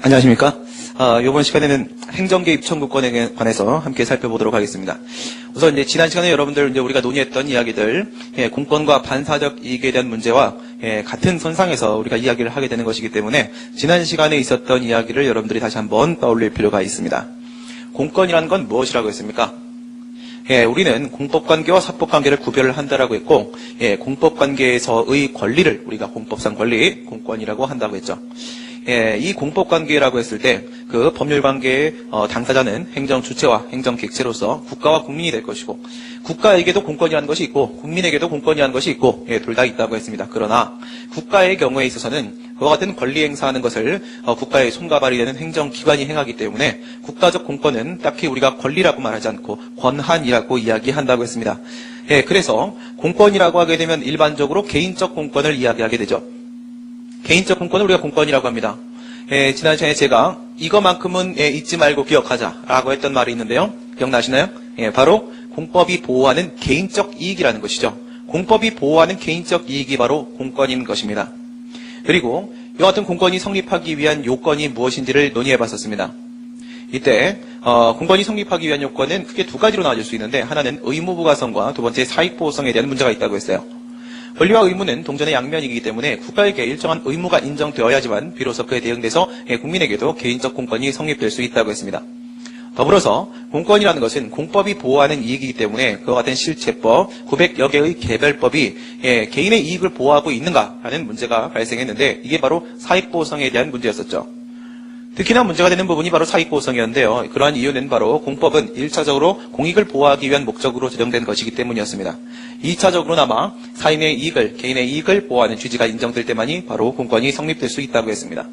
안녕하십니까. 이번 시간에는 행정개입 청구권에 관해서 함께 살펴보도록 하겠습니다. 우선 이제 지난 시간에 여러분들 이제 우리가 논의했던 이야기들, 공권과 반사적 이익에 대한 문제와 같은 선상에서 우리가 이야기를 하게 되는 것이기 때문에 지난 시간에 있었던 이야기를 여러분들이 다시 한번 떠올릴 필요가 있습니다. 공권이라는 건 무엇이라고 했습니까? 우리는 공법관계와 사법관계를 구별을 한다라고 했고, 공법관계에서의 권리를 우리가 공법상 권리, 공권이라고 한다고 했죠. 이 공법관계라고 했을 때 그 법률관계의 당사자는 행정주체와 행정객체로서 국가와 국민이 될 것이고, 국가에게도 공권이라는 것이 있고 국민에게도 공권이라는 것이 있고 둘 다 있다고 했습니다. 그러나 국가의 경우에 있어서는 그와 같은 권리 행사하는 것을 국가의 손과 발이 되는 행정기관이 행하기 때문에 국가적 공권은 딱히 우리가 권리라고 말하지 않고 권한이라고 이야기한다고 했습니다. 그래서 공권이라고 하게 되면 일반적으로 개인적 공권을 이야기하게 되죠. 개인적 공권을 우리가 공권이라고 합니다. 지난 시간에 제가 이거만큼은 잊지 말고 기억하자라고 했던 말이 있는데요. 기억나시나요? 바로 공법이 보호하는 개인적 이익이라는 것이죠. 공법이 보호하는 개인적 이익이 바로 공권인 것입니다. 그리고 이와 같은 공권이 성립하기 위한 요건이 무엇인지를 논의해봤었습니다. 이때 공권이 성립하기 위한 요건은 크게 두 가지로 나눠질 수 있는데, 하나는 의무부가성과 두 번째 사익보호성에 대한 문제가 있다고 했어요. 권리와 의무는 동전의 양면이기 때문에 국가에게 일정한 의무가 인정되어야지만 비로소 그에 대응돼서 국민에게도 개인적 공권이 성립될 수 있다고 했습니다. 더불어서 공권이라는 것은 공법이 보호하는 이익이기 때문에 그와 같은 실체법, 900여 개의 개별법이 개인의 이익을 보호하고 있는가 하는 문제가 발생했는데, 이게 바로 사익보호성에 대한 문제였었죠. 특히나 문제가 되는 부분이 바로 사익보호성이었는데요. 그러한 이유는 바로 공법은 1차적으로 공익을 보호하기 위한 목적으로 제정된 것이기 때문이었습니다. 2차적으로나마 사인의 이익을, 개인의 이익을 보호하는 취지가 인정될 때만이 바로 공권이 성립될 수 있다고 했습니다.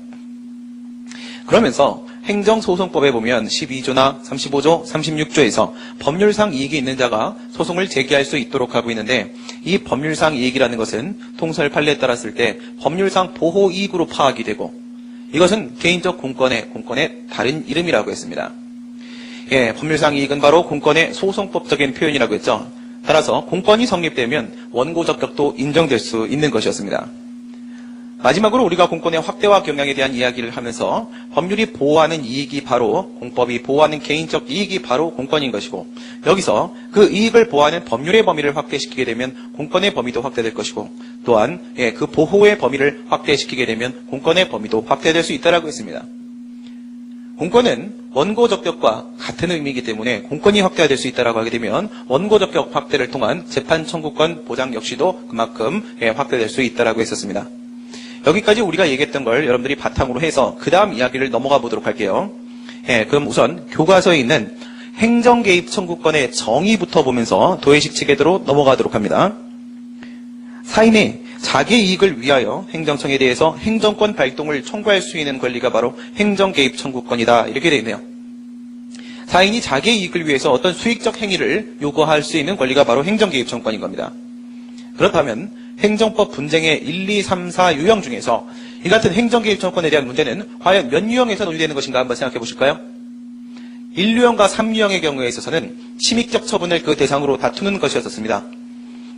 그러면서 행정소송법에 보면 12조나 35조, 36조에서 법률상 이익이 있는 자가 소송을 제기할 수 있도록 하고 있는데, 이 법률상 이익이라는 것은 통설 판례에 따랐을 때 법률상 보호 이익으로 파악이 되고, 이것은 개인적 공권의 다른 이름이라고 했습니다. 법률상 이익은 바로 공권의 소송법적인 표현이라고 했죠. 따라서 공권이 성립되면 원고 적격도 인정될 수 있는 것이었습니다. 마지막으로 우리가 공권의 확대와 경향에 대한 이야기를 하면서 법률이 보호하는 이익이 바로, 공법이 보호하는 개인적 이익이 바로 공권인 것이고, 여기서 그 이익을 보호하는 법률의 범위를 확대시키게 되면 공권의 범위도 확대될 것이고, 또한 그 보호의 범위를 확대시키게 되면 공권의 범위도 확대될 수 있다고 했습니다. 공권은 원고 적격과 같은 의미이기 때문에 공권이 확대될 수 있다고 하게 되면 원고 적격 확대를 통한 재판 청구권 보장 역시도 그만큼 확대될 수 있다고 했었습니다. 여기까지 우리가 얘기했던 걸 여러분들이 바탕으로 해서 그 다음 이야기를 넘어가 보도록 할게요. 그럼 우선 교과서에 있는 행정개입 청구권의 정의부터 보면서 도의식 체계대로 넘어가도록 합니다. 사인의 자기 이익을 위하여 행정청에 대해서 행정권 발동을 청구할 수 있는 권리가 바로 행정개입 청구권이다, 이렇게 되어 있네요. 사인이 자기 이익을 위해서 어떤 수익적 행위를 요구할 수 있는 권리가 바로 행정개입 청구권인 겁니다. 그렇다면 행정법 분쟁의 1, 2, 3, 4 유형 중에서 이 같은 행정개입 청구권에 대한 문제는 과연 몇 유형에서 논의되는 것인가 한번 생각해 보실까요? 1유형과 3유형의 경우에 있어서는 침익적 처분을 그 대상으로 다투는 것이었습니다.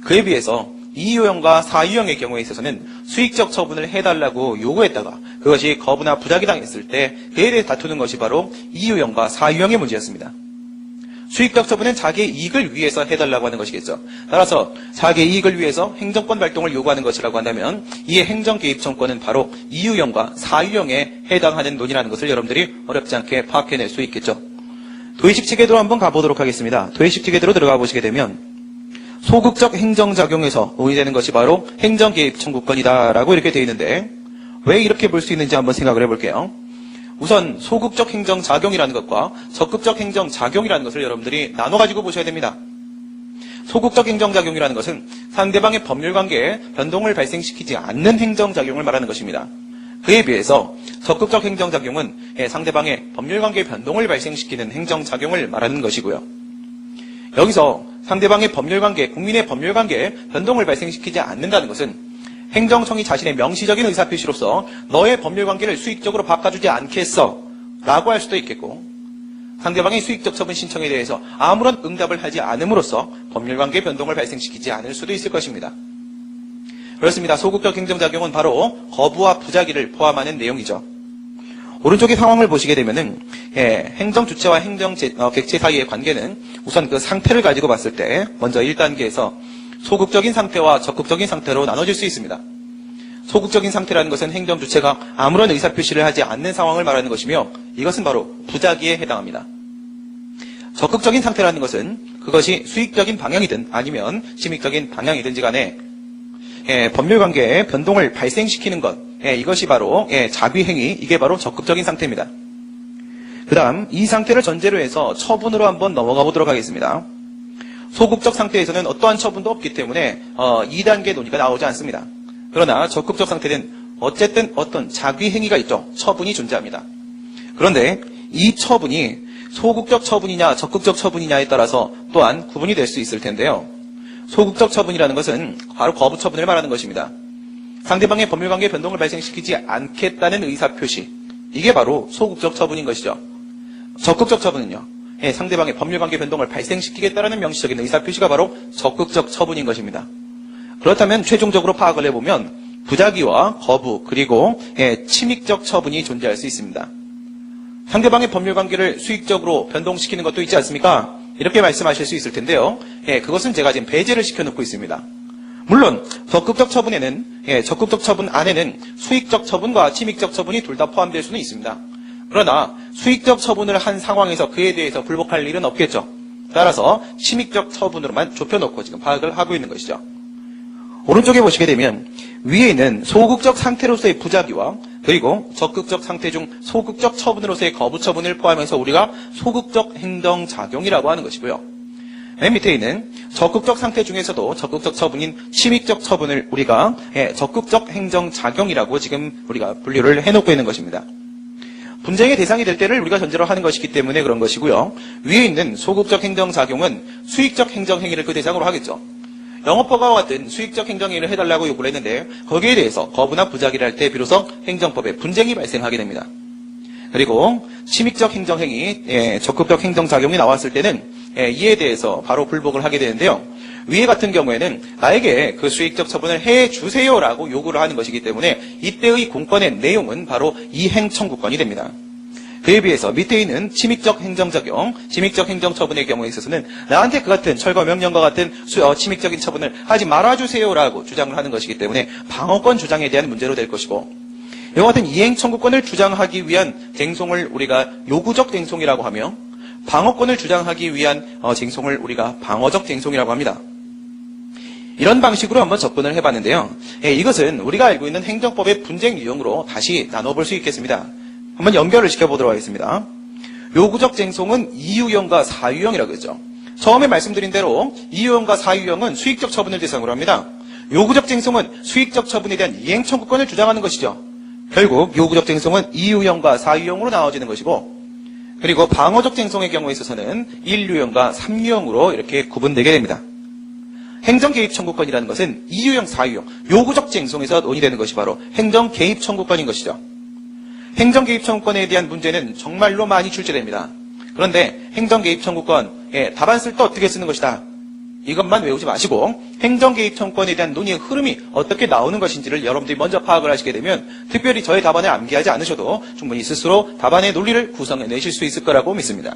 그에 비해서 2유형과 4유형의 경우에 있어서는 수익적 처분을 해달라고 요구했다가 그것이 거부나 부작위 당했을 때 그에 대해 다투는 것이 바로 2유형과 4유형의 문제였습니다. 수익적 처분은 자기의 이익을 위해서 해달라고 하는 것이겠죠. 따라서 자기의 이익을 위해서 행정권 발동을 요구하는 것이라고 한다면 이에 행정개입 청구권은 바로 2유형과 4유형에 해당하는 논의라는 것을 여러분들이 어렵지 않게 파악해낼 수 있겠죠. 도의식 체계대로 한번 가보도록 하겠습니다. 도의식 체계대로 들어가 보시게 되면 소극적 행정작용에서 논의되는 것이 바로 행정개입 청구권이다라고 이렇게 되어 있는데, 왜 이렇게 볼 수 있는지 한번 생각을 해볼게요. 우선 소극적 행정작용이라는 것과 적극적 행정작용이라는 것을 여러분들이 나눠가지고 보셔야 됩니다. 소극적 행정작용이라는 것은 상대방의 법률관계에 변동을 발생시키지 않는 행정작용을 말하는 것입니다. 그에 비해서 적극적 행정작용은 상대방의 법률관계에 변동을 발생시키는 행정작용을 말하는 것이고요. 여기서 상대방의 법률관계, 국민의 법률관계에 변동을 발생시키지 않는다는 것은 행정청이 자신의 명시적인 의사표시로서 너의 법률관계를 수익적으로 바꿔주지 않겠어 라고 할 수도 있겠고, 상대방의 수익적 처분 신청에 대해서 아무런 응답을 하지 않음으로써 법률관계 변동을 발생시키지 않을 수도 있을 것입니다. 그렇습니다. 소극적 행정작용은 바로 거부와 부작위를 포함하는 내용이죠. 오른쪽의 상황을 보시게 되면은 행정 주체와 행정 객체 사이의 관계는 우선 그 상태를 가지고 봤을 때 먼저 1단계에서 소극적인 상태와 적극적인 상태로 나눠질 수 있습니다. 소극적인 상태라는 것은 행정 주체가 아무런 의사표시를 하지 않는 상황을 말하는 것이며 이것은 바로 부작위에 해당합니다. 적극적인 상태라는 것은 그것이 수익적인 방향이든 아니면 침익적인 방향이든지 간에 법률관계에 변동을 발생시키는 것, 이것이 바로 자비행위, 이게 바로 적극적인 상태입니다. 그 다음 이 상태를 전제로 해서 처분으로 한번 넘어가 보도록 하겠습니다. 소극적 상태에서는 어떠한 처분도 없기 때문에 2단계 논의가 나오지 않습니다. 그러나 적극적 상태는 어쨌든 어떤 자귀행위가 있죠. 처분이 존재합니다. 그런데 이 처분이 소극적 처분이냐 적극적 처분이냐에 따라서 또한 구분이 될 수 있을 텐데요. 소극적 처분이라는 것은 바로 거부 처분을 말하는 것입니다. 상대방의 법률관계 변동을 발생시키지 않겠다는 의사표시, 이게 바로 소극적 처분인 것이죠. 적극적 처분은요, 상대방의 법률관계 변동을 발생시키겠다는 명시적인 의사표시가 바로 적극적 처분인 것입니다. 그렇다면 최종적으로 파악을 해보면 부작위와 거부 그리고 침익적 처분이 존재할 수 있습니다. 상대방의 법률관계를 수익적으로 변동시키는 것도 있지 않습니까? 이렇게 말씀하실 수 있을 텐데요. 그것은 제가 지금 배제를 시켜놓고 있습니다. 물론 적극적 처분에는 적극적 처분 안에는 수익적 처분과 침익적 처분이 둘 다 포함될 수는 있습니다. 그러나 수익적 처분을 한 상황에서 그에 대해서 불복할 일은 없겠죠. 따라서 침익적 처분으로만 좁혀놓고 지금 파악을 하고 있는 것이죠. 오른쪽에 보시게 되면 위에 있는 소극적 상태로서의 부작위와 그리고 적극적 상태 중 소극적 처분으로서의 거부 처분을 포함해서 우리가 소극적 행정작용이라고 하는 것이고요. 맨 밑에 있는 적극적 상태 중에서도 적극적 처분인 침익적 처분을 우리가 적극적 행정작용이라고 지금 우리가 분류를 해놓고 있는 것입니다. 분쟁의 대상이 될 때를 우리가 전제로 하는 것이기 때문에 그런 것이고요. 위에 있는 소극적 행정작용은 수익적 행정행위를 그 대상으로 하겠죠. 영업허가와 같은 수익적 행정행위를 해달라고 요구를 했는데 거기에 대해서 거부나 부작위를 할 때 비로소 행정법에 분쟁이 발생하게 됩니다. 그리고 침익적 행정행위, 적극적 행정작용이 나왔을 때는 이에 대해서 바로 불복을 하게 되는데요. 위에 같은 경우에는 나에게 그 수익적 처분을 해주세요라고 요구를 하는 것이기 때문에 이때의 공권의 내용은 바로 이행 청구권이 됩니다. 그에 비해서 밑에 있는 침익적 행정작용, 침익적 행정처분의 경우에 있어서는 나한테 그 같은 철거 명령과 같은 침익적인 처분을 하지 말아주세요라고 주장을 하는 것이기 때문에 방어권 주장에 대한 문제로 될 것이고 이와 같은 이행 청구권을 주장하기 위한 쟁송을 우리가 요구적 쟁송이라고 하며 방어권을 주장하기 위한 쟁송을 우리가 방어적 쟁송이라고 합니다. 이런 방식으로 한번 접근을 해봤는데요. 이것은 우리가 알고 있는 행정법의 분쟁 유형으로 다시 나눠볼 수 있겠습니다. 한번 연결을 시켜보도록 하겠습니다. 요구적 쟁송은 이유형과 사유형이라고 했죠. 처음에 말씀드린 대로 이유형과 사유형은 수익적 처분을 대상으로 합니다. 요구적 쟁송은 수익적 처분에 대한 이행 청구권을 주장하는 것이죠. 결국 요구적 쟁송은 이유형과 사유형으로 나눠지는 것이고 그리고 방어적 쟁송의 경우에 있어서는 1유형과 3유형으로 이렇게 구분되게 됩니다. 행정개입 청구권이라는 것은 2유형, 4유형, 요구적 쟁송에서 논의되는 것이 바로 행정개입 청구권인 것이죠. 행정개입 청구권에 대한 문제는 정말로 많이 출제됩니다. 그런데 행정개입 청구권, 답안 쓸 때 어떻게 쓰는 것이다. 이것만 외우지 마시고 행정개입 청구권에 대한 논의의 흐름이 어떻게 나오는 것인지를 여러분들이 먼저 파악을 하시게 되면 특별히 저의 답안을 암기하지 않으셔도 충분히 스스로 답안의 논리를 구성해내실 수 있을 거라고 믿습니다.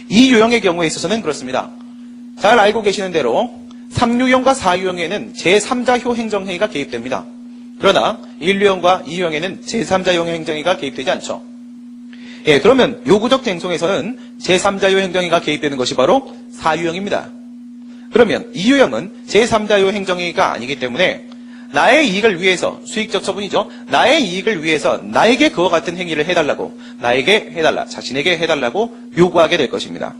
이 유형의 경우에 있어서는 그렇습니다. 잘 알고 계시는 대로 3유형과 4유형에는 제3자효 행정행위가 개입됩니다. 그러나 1유형과 2유형에는 제3자효 행정행위가 개입되지 않죠. 그러면 요구적 쟁송에서는 제3자효 행정행위가 개입되는 것이 바로 4유형입니다. 그러면 2유형은 제3자효 행정행위가 아니기 때문에 나의 이익을 위해서 수익적 처분이죠. 나의 이익을 위해서 나에게 그와 같은 행위를 해달라고 나에게 해달라, 자신에게 해달라고 요구하게 될 것입니다.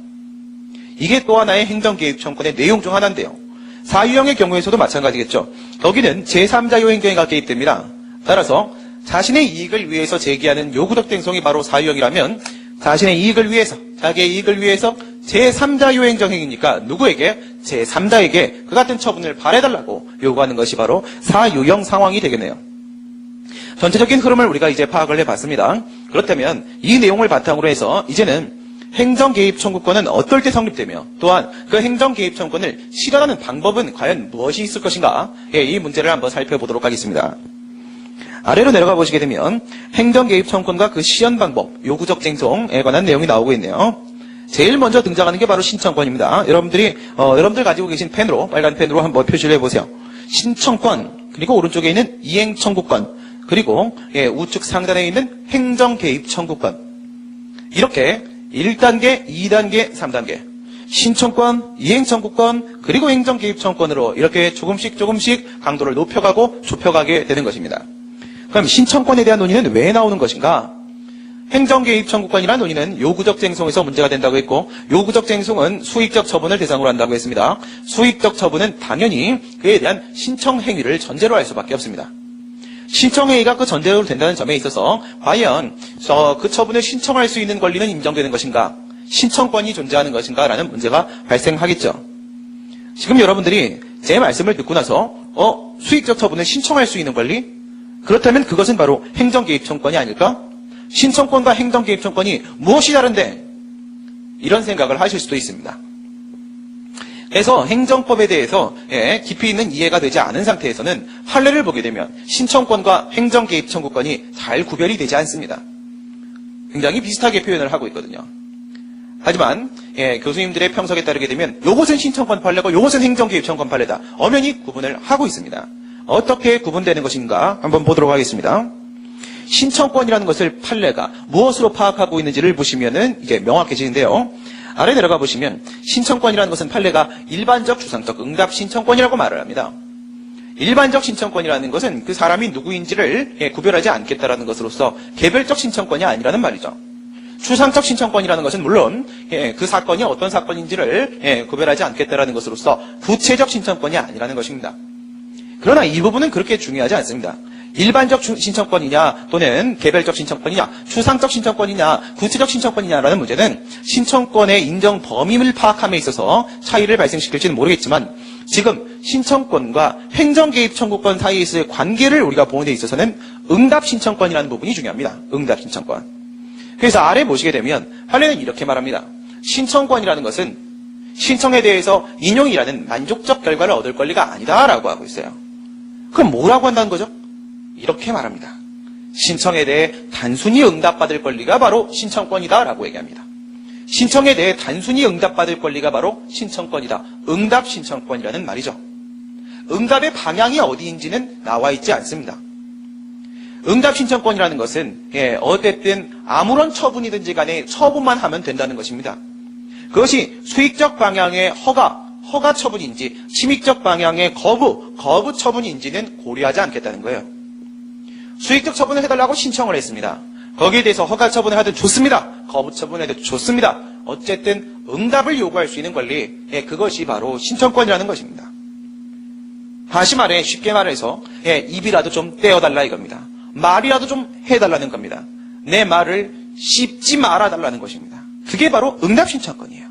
이게 또 하나의 행정개입 청구권의 내용 중 하나인데요. 4유형의 경우에서도 마찬가지겠죠. 거기는 제3자효 행정행위가 개입됩니다. 따라서 자신의 이익을 위해서 제기하는 요구적 쟁송이 바로 4유형이라면 자신의 이익을 위해서, 자기의 이익을 위해서 제3자효 행정행위니까 누구에게? 제3자에게 그 같은 처분을 바래달라고 요구하는 것이 바로 4유형 상황이 되겠네요. 전체적인 흐름을 우리가 이제 파악을 해봤습니다. 그렇다면 이 내용을 바탕으로 해서 이제는 행정개입 청구권은 어떨 때 성립되며 또한 그 행정개입 청구권을 실현하는 방법은 과연 무엇이 있을 것인가? 이 문제를 한번 살펴보도록 하겠습니다. 아래로 내려가 보시게 되면 행정개입 청구권과 그 시연 방법, 요구적 쟁송에 관한 내용이 나오고 있네요. 제일 먼저 등장하는 게 바로 신청권입니다. 여러분들 가지고 계신 펜으로, 빨간 펜으로 한번 표시를 해보세요. 신청권, 그리고 오른쪽에 있는 이행 청구권, 그리고 우측 상단에 있는 행정 개입 청구권. 이렇게 1단계, 2단계, 3단계. 신청권, 이행 청구권, 그리고 행정 개입 청구권으로 이렇게 조금씩 강도를 높여가고 좁혀가게 되는 것입니다. 그럼 신청권에 대한 논의는 왜 나오는 것인가? 행정개입 청구권이라는 논의는 요구적 쟁송에서 문제가 된다고 했고, 요구적 쟁송은 수익적 처분을 대상으로 한다고 했습니다. 수익적 처분은 당연히 그에 대한 신청 행위를 전제로 할 수밖에 없습니다. 신청 행위가 그 전제로 된다는 점에 있어서 과연 그 처분을 신청할 수 있는 권리는 인정되는 것인가, 신청권이 존재하는 것인가 라는 문제가 발생하겠죠. 지금 여러분들이 제 말씀을 듣고 나서 수익적 처분을 신청할 수 있는 권리? 그렇다면 그것은 바로 행정개입 청구권이 아닐까? 신청권과 행정개입 청구권이 무엇이 다른데? 이런 생각을 하실 수도 있습니다. 그래서 행정법에 대해서 깊이 있는 이해가 되지 않은 상태에서는 판례를 보게 되면 신청권과 행정개입 청구권이 잘 구별이 되지 않습니다. 굉장히 비슷하게 표현을 하고 있거든요. 하지만 교수님들의 평석에 따르게 되면 요것은 신청권 판례고 요것은 행정개입 청구권 판례다. 엄연히 구분을 하고 있습니다. 어떻게 구분되는 것인가 한번 보도록 하겠습니다. 신청권이라는 것을 판례가 무엇으로 파악하고 있는지를 보시면은 이게 명확해지는데요. 아래 내려가 보시면 신청권이라는 것은 판례가 일반적 주상적 응답 신청권이라고 말을 합니다. 일반적 신청권이라는 것은 그 사람이 누구인지를 구별하지 않겠다라는 것으로서 개별적 신청권이 아니라는 말이죠. 추상적 신청권이라는 것은 물론 그 사건이 어떤 사건인지를 구별하지 않겠다라는 것으로서 구체적 신청권이 아니라는 것입니다. 그러나 이 부분은 그렇게 중요하지 않습니다. 일반적 신청권이냐 또는 개별적 신청권이냐 추상적 신청권이냐 구체적 신청권이냐라는 문제는 신청권의 인정 범위를 파악함에 있어서 차이를 발생시킬지는 모르겠지만 지금 신청권과 행정개입 청구권 사이에 있을 관계를 우리가 보는 데 있어서는 응답 신청권이라는 부분이 중요합니다. 응답 신청권. 그래서 아래 보시게 되면 판례는 이렇게 말합니다. 신청권이라는 것은 신청에 대해서 인용이라는 만족적 결과를 얻을 권리가 아니다라고 하고 있어요. 그럼 뭐라고 한다는 거죠? 이렇게 말합니다. 신청에 대해 단순히 응답받을 권리가 바로 신청권이다라고 얘기합니다. 신청에 대해 단순히 응답받을 권리가 바로 신청권이다. 응답 신청권이라는 말이죠. 응답의 방향이 어디인지는 나와 있지 않습니다. 응답 신청권이라는 것은 어쨌든 아무런 처분이든지 간에 처분만 하면 된다는 것입니다. 그것이 수익적 방향의 허가 처분인지 침익적 방향의 거부 처분인지는 고려하지 않겠다는 거예요. 수익적 처분을 해달라고 신청을 했습니다. 거기에 대해서 허가 처분을 하든 좋습니다. 거부 처분을 해도 좋습니다. 어쨌든 응답을 요구할 수 있는 권리, 그것이 바로 신청권이라는 것입니다. 다시 말해 쉽게 말해서 입이라도 좀 떼어달라 이겁니다. 말이라도 좀 해달라는 겁니다. 내 말을 씹지 말아달라는 것입니다. 그게 바로 응답 신청권이에요.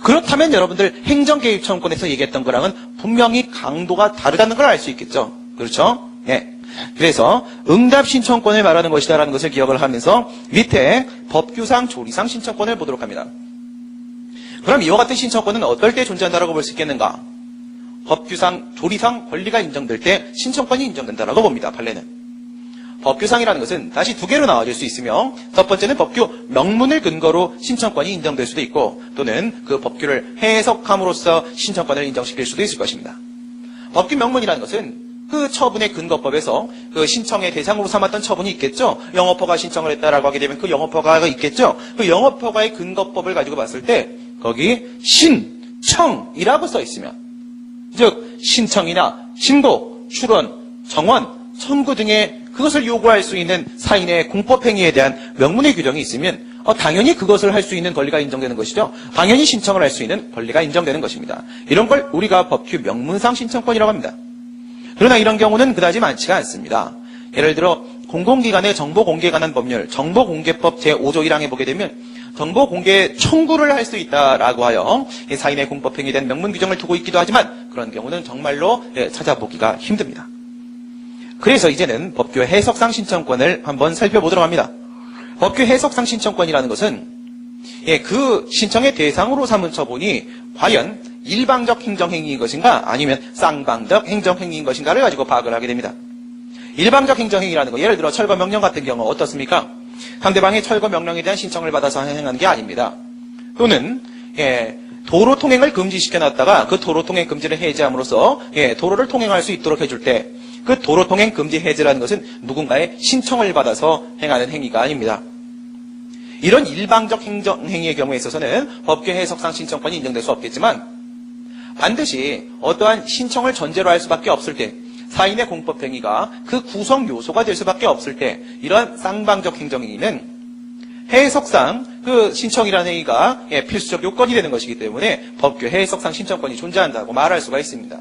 그렇다면 여러분들 행정개입 청구권에서 얘기했던 거랑은 분명히 강도가 다르다는 걸 알 수 있겠죠. 그렇죠? 그래서 응답 신청권을 말하는 것이다라는 것을 기억을 하면서 밑에 법규상 조리상 신청권을 보도록 합니다. 그럼 이와 같은 신청권은 어떨 때 존재한다라고 볼 수 있겠는가? 법규상 조리상 권리가 인정될 때 신청권이 인정된다라고 봅니다. 판례는. 법규상이라는 것은 다시 두 개로 나눠질 수 있으며 첫 번째는 법규 명문을 근거로 신청권이 인정될 수도 있고 또는 그 법규를 해석함으로써 신청권을 인정시킬 수도 있을 것입니다. 법규 명문이라는 것은 그 처분의 근거법에서 그 신청의 대상으로 삼았던 처분이 있겠죠. 영업허가 신청을 했다라고 하게 되면 그 영업허가가 있겠죠. 그 영업허가의 근거법을 가지고 봤을 때 거기 신청이라고 써 있으면 즉 신청이나 신고, 출원, 정원, 청구 등의 그것을 요구할 수 있는 사인의 공법행위에 대한 명문의 규정이 있으면 당연히 그것을 할 수 있는 권리가 인정되는 것이죠. 당연히 신청을 할 수 있는 권리가 인정되는 것입니다. 이런 걸 우리가 법규 명문상 신청권이라고 합니다. 그러나 이런 경우는 그다지 많지가 않습니다. 예를 들어 공공기관의 정보공개에 관한 법률, 정보공개법 제5조 1항에 보게 되면 정보공개 청구를 할 수 있다라고 하여 사인의 공법행위에 대한 명문 규정을 두고 있기도 하지만 그런 경우는 정말로 찾아보기가 힘듭니다. 그래서 이제는 법규 해석상 신청권을 한번 살펴보도록 합니다. 법규 해석상 신청권이라는 것은 그 신청의 대상으로 삼은 처분이 과연 일방적 행정행위인 것인가 아니면 쌍방적 행정행위인 것인가를 가지고 파악을 하게 됩니다. 일방적 행정행위라는 거, 예를 들어 철거명령 같은 경우 어떻습니까? 상대방의 철거명령에 대한 신청을 받아서 행하는 게 아닙니다. 또는 도로 통행을 금지시켜놨다가 그 도로 통행 금지를 해제함으로써 도로를 통행할 수 있도록 해줄 때 그 도로 통행 금지 해제라는 것은 누군가의 신청을 받아서 행하는 행위가 아닙니다. 이런 일방적 행정행위의 경우에 있어서는 법규 해석상 신청권이 인정될 수 없겠지만 반드시 어떠한 신청을 전제로 할 수밖에 없을 때 사인의 공법행위가 그 구성 요소가 될 수밖에 없을 때 이러한 쌍방적 행정행위는 해석상 그 신청이라는 행위가 필수적 요건이 되는 것이기 때문에 법규 해석상 신청권이 존재한다고 말할 수가 있습니다.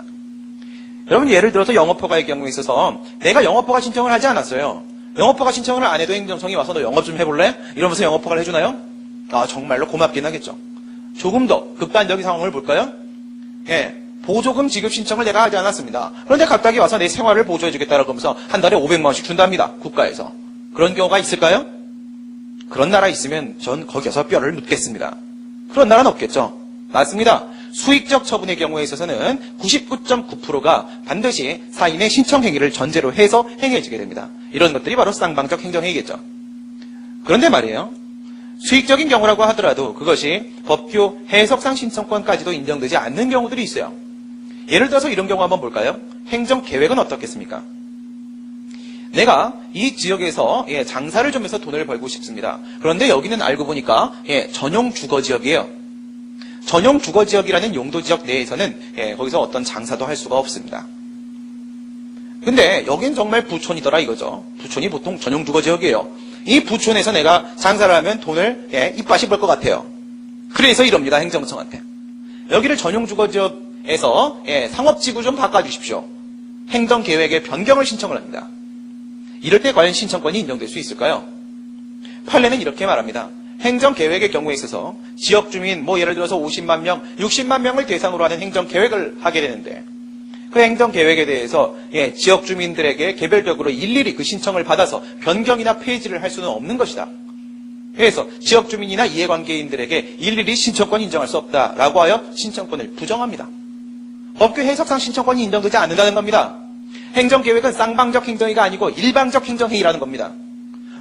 여러분 예를 들어서 영업허가의 경우에 있어서 내가 영업허가 신청을 하지 않았어요. 영업허가 신청을 안 해도 행정청이 와서 너 영업 좀 해볼래? 이러면서 영업허가를 해주나요? 정말로 고맙긴 하겠죠. 조금 더 극단적인 상황을 볼까요? 보조금 지급 신청을 내가 하지 않았습니다. 그런데 갑자기 와서 내 생활을 보조해주겠다라고 하면서 한 달에 500만 원씩 준답니다. 국가에서. 그런 경우가 있을까요? 그런 나라 있으면 전 거기서 뼈를 묻겠습니다. 그런 나라는 없겠죠. 맞습니다. 수익적 처분의 경우에 있어서는 99.9%가 반드시 사인의 신청 행위를 전제로 해서 행해지게 됩니다. 이런 것들이 바로 쌍방적 행정행위겠죠. 그런데 말이에요. 수익적인 경우라고 하더라도 그것이 법규 해석상 신청권까지도 인정되지 않는 경우들이 있어요. 예를 들어서 이런 경우 한번 볼까요? 행정계획은 어떻겠습니까? 내가 이 지역에서 장사를 좀 해서 돈을 벌고 싶습니다. 그런데 여기는 알고 보니까 전용 주거지역이에요. 전용 주거지역이라는 용도지역 내에서는 거기서 어떤 장사도 할 수가 없습니다. 근데 여긴 정말 부촌이더라 이거죠. 부촌이 보통 전용 주거지역이에요. 이 부촌에서 내가 장사를 하면 돈을 이빠시 벌 것 같아요. 그래서 이럽니다. 행정청한테. 여기를 전용 주거지역에서 상업지구 좀 바꿔주십시오. 행정계획의 변경을 신청을 합니다. 이럴 때 과연 신청권이 인정될 수 있을까요? 판례는 이렇게 말합니다. 행정계획의 경우에 있어서 지역주민 예를 들어서 50만 명, 60만 명을 대상으로 하는 행정계획을 하게 되는데 그 행정계획에 대해서 지역주민들에게 개별적으로 일일이 그 신청을 받아서 변경이나 폐지를 할 수는 없는 것이다. 그래서 지역주민이나 이해관계인들에게 일일이 신청권 인정할 수 없다라고 하여 신청권을 부정합니다. 법규 해석상 신청권이 인정되지 않는다는 겁니다. 행정계획은 쌍방적 행정행위가 아니고 일방적 행정행위라는 겁니다.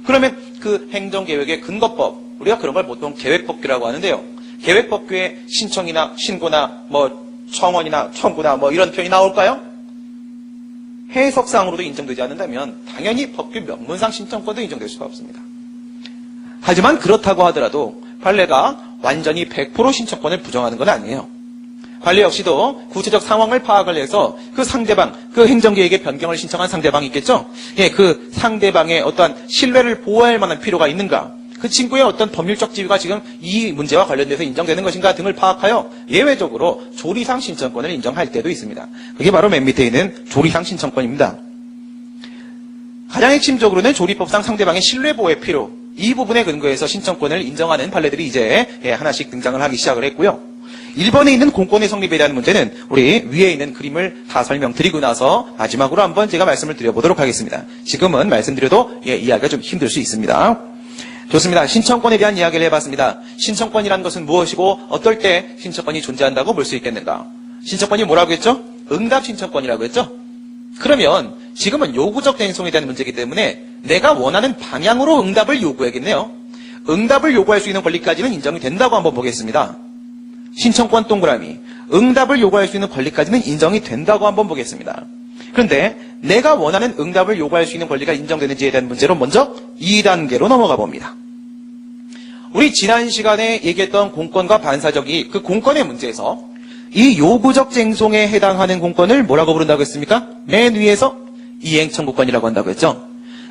그러면 그 행정계획의 근거법, 우리가 그런 걸 보통 계획법규라고 하는데요. 계획법규에 신청이나 신고나 청원이나 청구나 이런 표현이 나올까요? 해석상으로도 인정되지 않는다면 당연히 법규 명문상 신청권도 인정될 수가 없습니다. 하지만 그렇다고 하더라도 판례가 완전히 100% 신청권을 부정하는 건 아니에요. 판례 역시도 구체적 상황을 파악을 해서 그 상대방, 그 행정계획의 변경을 신청한 상대방이 있겠죠? 그 상대방의 어떠한 신뢰를 보호할 만한 필요가 있는가? 그 친구의 어떤 법률적 지위가 지금 이 문제와 관련돼서 인정되는 것인가 등을 파악하여 예외적으로 조리상 신청권을 인정할 때도 있습니다. 그게 바로 맨 밑에 있는 조리상 신청권입니다. 가장 핵심적으로는 조리법상 상대방의 신뢰 보호의 필요, 이 부분에 근거해서 신청권을 인정하는 판례들이 이제 하나씩 등장을 하기 시작을 했고요. 1번에 있는 공권의 성립에 대한 문제는 우리 위에 있는 그림을 다 설명드리고 나서 마지막으로 한번 제가 말씀을 드려보도록 하겠습니다. 지금은 말씀드려도 이해하기가 좀 힘들 수 있습니다. 좋습니다. 신청권에 대한 이야기를 해봤습니다. 신청권이라는 것은 무엇이고 어떨 때 신청권이 존재한다고 볼 수 있겠는가? 신청권이 뭐라고 했죠? 응답 신청권이라고 했죠? 그러면 지금은 요구적 대행성에 대한 문제이기 때문에 내가 원하는 방향으로 응답을 요구해야겠네요. 응답을 요구할 수 있는 권리까지는 인정이 된다고 한번 보겠습니다. 신청권 동그라미, 응답을 요구할 수 있는 권리까지는 인정이 된다고 한번 보겠습니다. 그런데 내가 원하는 응답을 요구할 수 있는 권리가 인정되는지에 대한 문제로 먼저 2단계로 넘어가 봅니다. 우리 지난 시간에 얘기했던 공권과 반사적이 그 공권의 문제에서 이 요구적 쟁송에 해당하는 공권을 뭐라고 부른다고 했습니까? 맨 위에서 이행청구권이라고 한다고 했죠.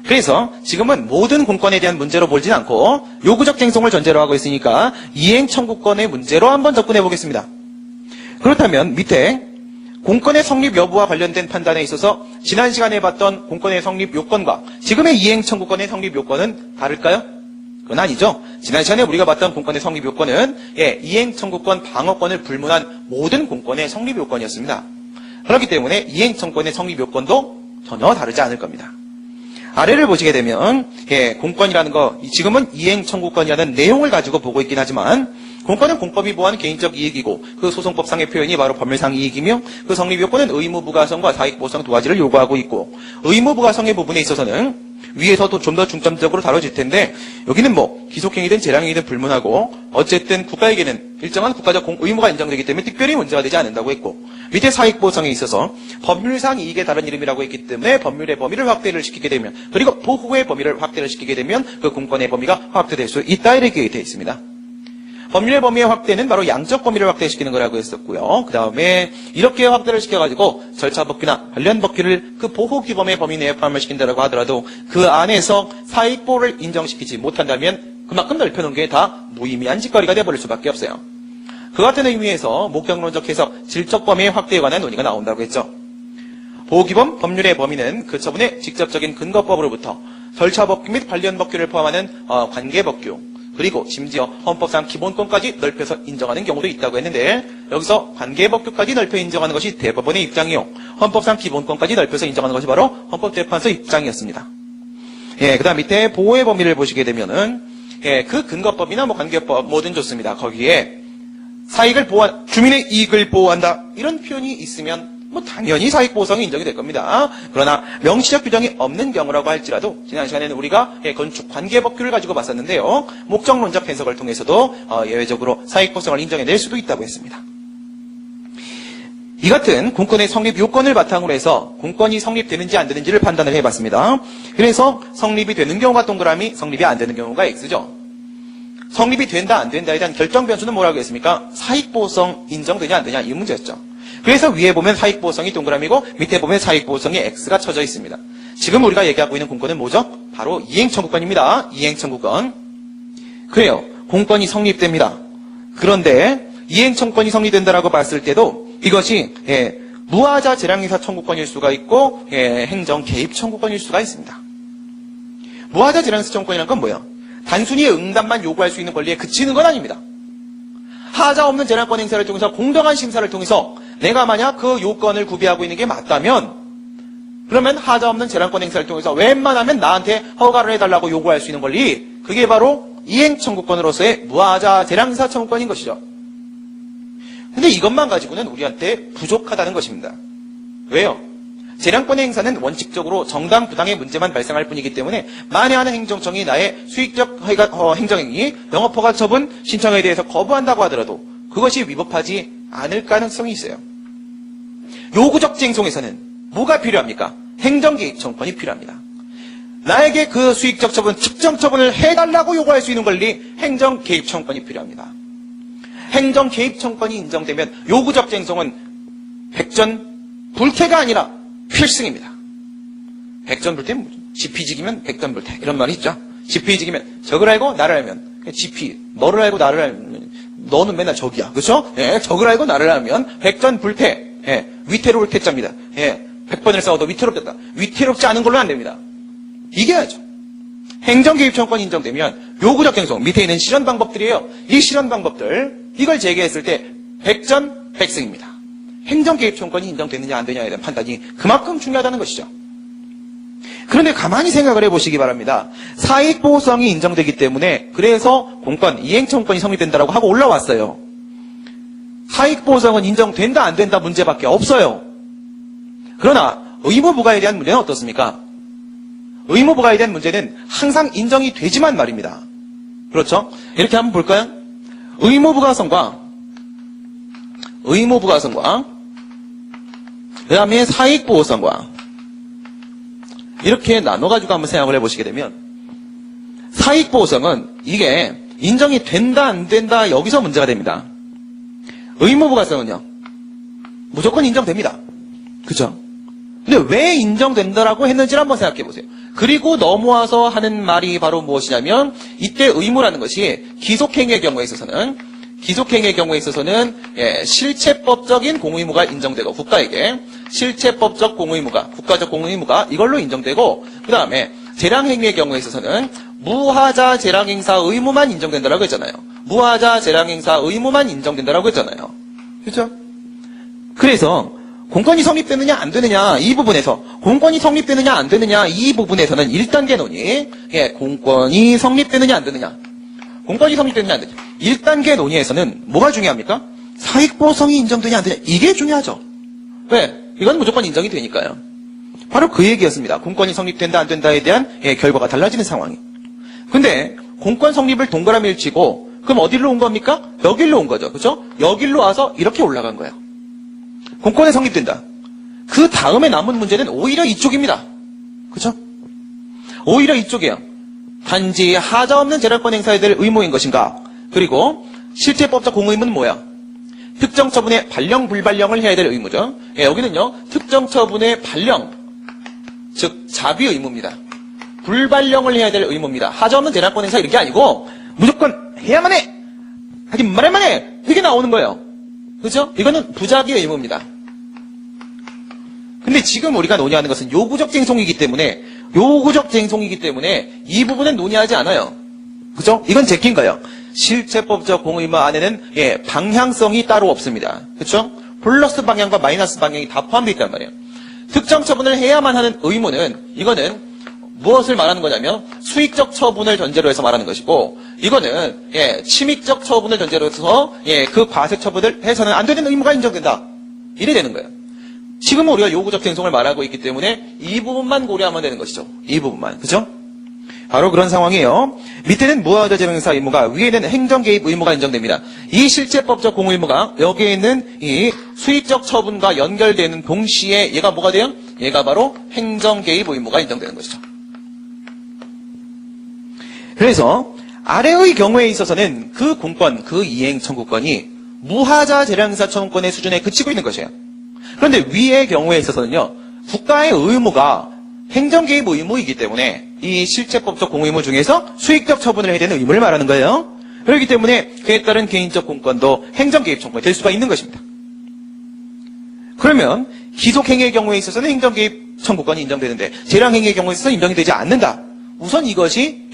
그래서 지금은 모든 공권에 대한 문제로 보진 않고 요구적 쟁송을 전제로 하고 있으니까 이행청구권의 문제로 한번 접근해 보겠습니다. 그렇다면 밑에 공권의 성립 여부와 관련된 판단에 있어서 지난 시간에 봤던 공권의 성립 요건과 지금의 이행청구권의 성립 요건은 다를까요? 그건 아니죠. 지난 시간에 우리가 봤던 공권의 성립 요건은 이행청구권 방어권을 불문한 모든 공권의 성립 요건이었습니다. 그렇기 때문에 이행청구권의 성립 요건도 전혀 다르지 않을 겁니다. 아래를 보시게 되면 공권이라는 거 지금은 이행 청구권이라는 내용을 가지고 보고 있긴 하지만 공권은 공법이 보호하는 개인적 이익이고 그 소송법상의 표현이 바로 법률상 이익이며 그 성립 요건은 의무부가성과 사익보호성 두 가지를 요구하고 있고 의무부가성의 부분에 있어서는 위에서도 좀 더 중점적으로 다뤄질 텐데 여기는 뭐 기속행위든 재량행위든 불문하고 어쨌든 국가에게는 일정한 국가적 의무가 인정되기 때문에 특별히 문제가 되지 않는다고 했고 밑에 사익보호성에 있어서 법률상 이익의 다른 이름이라고 했기 때문에 법률의 범위를 확대를 시키게 되면 그리고 보호의 범위를 확대를 시키게 되면 그 공권의 범위가 확대될 수 있다 이렇게 되어 있습니다. 법률의 범위의 확대는 바로 양적 범위를 확대시키는 거라고 했었고요. 그 다음에 이렇게 확대를 시켜가지고 절차법규나 관련 법규를 그 보호규범의 범위 내에 포함을 시킨다고 하더라도 그 안에서 사익보호를 인정시키지 못한다면 그만큼 넓혀놓은 게 다 무의미한 짓거리가 되어버릴 수밖에 없어요. 그 같은 의미에서 목적론적 해석, 질적 범위의 확대에 관한 논의가 나온다고 했죠. 보호규범, 법률의 범위는 그 처분의 직접적인 근거법으로부터 절차법규 및 관련 법규를 포함하는 관계법규 그리고 심지어 헌법상 기본권까지 넓혀서 인정하는 경우도 있다고 했는데 여기서 관계법규까지 넓혀 인정하는 것이 대법원의 입장이요. 헌법상 기본권까지 넓혀서 인정하는 것이 바로 헌법재판소 입장이었습니다. 그 다음 밑에 보호의 범위를 보시게 되면은 그 근거법이나 뭐 관계법 뭐든 좋습니다. 거기에 사익을 주민의 이익을 보호한다 이런 표현이 있으면 뭐 당연히 사익보호성이 인정이 될 겁니다. 그러나 명시적 규정이 없는 경우라고 할지라도 지난 시간에는 우리가 건축 관계법규를 가지고 봤었는데요. 목적론적 해석을 통해서도 예외적으로 사익보호성을 인정해낼 수도 있다고 했습니다. 이 같은 공권의 성립 요건을 바탕으로 해서 공권이 성립되는지 안 되는지를 판단을 해봤습니다. 그래서 성립이 되는 경우가 동그라미, 성립이 안 되는 경우가 X죠. 성립이 된다 안 된다에 대한 결정 변수는 뭐라고 했습니까? 사익보호성 인정되냐 안 되냐 이 문제였죠. 그래서 위에 보면 사익보호성이 동그라미고 밑에 보면 사익보호성이 X가 쳐져 있습니다. 지금 우리가 얘기하고 있는 공권은 뭐죠? 바로 이행청구권입니다. 이행청구권. 그래요. 공권이 성립됩니다. 그런데 이행청구권이 성립된다라고 봤을 때도 이것이 무하자 재량행사 청구권일 수가 있고 행정 개입 청구권일 수가 있습니다. 무하자 재량행사 청구권이라는 건 뭐예요? 단순히 응답만 요구할 수 있는 권리에 그치는 건 아닙니다. 하자 없는 재량권 행사를 통해서 공정한 심사를 통해서 내가 만약 그 요건을 구비하고 있는 게 맞다면 그러면 하자 없는 재량권 행사를 통해서 웬만하면 나한테 허가를 해달라고 요구할 수 있는 권리 그게 바로 이행청구권으로서의 무하자 재량행사 청구권인 것이죠. 근데 이것만 가지고는 우리한테 부족하다는 것입니다. 왜요? 재량권의 행사는 원칙적으로 정당 부당의 문제만 발생할 뿐이기 때문에 만에 하나 행정청이 나의 수익적 행정행위, 영업허가 처분 신청에 대해서 거부한다고 하더라도 그것이 위법하지 않을 가능성이 있어요. 요구적 쟁송에서는 뭐가 필요합니까? 행정개입청구권이 필요합니다. 나에게 그 수익적 처분, 측정 처분을 해달라고 요구할 수 있는 권리, 행정개입청구권이 필요합니다. 행정개입청구권이 인정되면 요구적 쟁송은 백전불태가 아니라 필승입니다. 백전불태는 지피지기면 백전불태 이런 말이 있죠. 지피지기면 적을 알고 나를 알면 지피 너를 알고 나를 알면 너는 맨날 적이야. 그렇죠? 적을 알고 나를 알면 백전불태 위태로울 태자입니다. 100번을 싸워도 위태롭겠다. 위태롭지 않은 걸로 안 됩니다. 이겨야죠. 행정개입청구권이 인정되면 요구적 쟁송 밑에 있는 실현 방법들이에요. 이 실현 방법들 이걸 제기했을 때 백전백승입니다. 행정개입청구권이 인정되느냐 안 되느냐에 대한 판단이 그만큼 중요하다는 것이죠. 그런데 가만히 생각을 해보시기 바랍니다. 사익보호성이 인정되기 때문에 그래서 공권, 이행청구권이 성립된다고 하고 올라왔어요. 사익보호성은 인정된다 안 된다 문제밖에 없어요. 그러나 의무부과에 대한 문제는 어떻습니까? 의무부과에 대한 문제는 항상 인정이 되지만 말입니다. 그렇죠? 이렇게 한번 볼까요? 의무부과성과 그 다음에 사익보호성과 이렇게 나눠가지고 한번 생각을 해보시게 되면 사익보호성은 이게 인정이 된다 안 된다 여기서 문제가 됩니다. 의무부과성은요 무조건 인정됩니다. 그죠? 근데 왜 인정된다라고 했는지를 한번 생각해 보세요. 그리고 넘어와서 하는 말이 바로 무엇이냐면 이때 의무라는 것이 기속행위의 경우에 있어서는 실체법적인 공의무가 인정되고 국가에게 실체법적 공의무가 국가적 공의무가 이걸로 인정되고 그 다음에 재량행위의 경우에 있어서는 무하자 재량행사 의무만 인정된다라고 했잖아요. 무하자 재량행사 의무만 인정된다라고 했잖아요. 그렇죠? 그래서 공권이 성립되느냐 안 되느냐 이 부분에서 공권이 성립되느냐 안 되느냐 이 부분에서는 1단계 논의 공권이 성립되느냐 안 되느냐 공권이 성립되느냐 안 되느냐 1단계 논의에서는 뭐가 중요합니까? 사익보성이 인정되냐 안 되냐 이게 중요하죠. 왜? 이건 무조건 인정이 되니까요. 바로 그 얘기였습니다. 공권이 성립된다 안 된다에 대한 결과가 달라지는 상황이. 근데 공권 성립을 동그라미를 치고 그럼 어디로 온 겁니까? 여길로 온 거죠. 그렇죠? 여길로 와서 이렇게 올라간 거예요. 공권이 성립된다. 그 다음에 남은 문제는 오히려 이쪽입니다. 그렇죠? 오히려 이쪽이에요. 단지 하자 없는 재량권 행사에 될 의무인 것인가? 그리고 실제법적 공의무는 뭐야? 특정 처분의 발령 불발령을 해야 될 의무죠. 여기는요. 특정 처분의 발령 즉 자비 의무입니다. 불발령을 해야 될 의무입니다. 하자 없는 재량권 행사 이런 게 아니고 무조건 해야만 해. 하긴 말해만 해. 이게 나오는 거예요. 그렇죠? 이거는 부작위의 의무입니다. 근데 지금 우리가 논의하는 것은 요구적 쟁송이기 때문에 이 부분은 논의하지 않아요. 그죠? 이건 제낀 거예요. 실체법적 공의무 안에는 방향성이 따로 없습니다. 그렇죠? 플러스 방향과 마이너스 방향이 다 포함되어 있단 말이에요. 특정 처분을 해야만 하는 의무는 이거는 무엇을 말하는 거냐면 수익적 처분을 전제로 해서 말하는 것이고 이거는 침익적 처분을 전제로 해서 그 과세 처분을 해서는 안 되는 의무가 인정된다. 이래 되는 거예요. 지금은 우리가 요구적 쟁송을 말하고 있기 때문에 이 부분만 고려하면 되는 것이죠. 이 부분만. 그죠? 바로 그런 상황이에요. 밑에는 무하자 재량행사 의무가 위에는 행정개입 의무가 인정됩니다. 이 실체법적 공의무가 여기에 있는 이 수익적 처분과 연결되는 동시에 얘가 뭐가 돼요? 얘가 바로 행정개입 의무가 인정되는 것이죠. 그래서 아래의 경우에 있어서는 그 공권, 그 이행 청구권이 무하자 재량행사 청구권의 수준에 그치고 있는 것이에요. 그런데 위의 경우에 있어서는요. 국가의 의무가 행정개입 의무이기 때문에 이 실체법적 공의무 중에서 수익적 처분을 해야 되는 의무를 말하는 거예요. 그렇기 때문에 그에 따른 개인적 공권도 행정개입 청구권이 될 수가 있는 것입니다. 그러면 기속행위의 경우에 있어서는 행정개입 청구권이 인정되는데 재량행위의 경우에 있어서 인정이 되지 않는다. 우선 이것이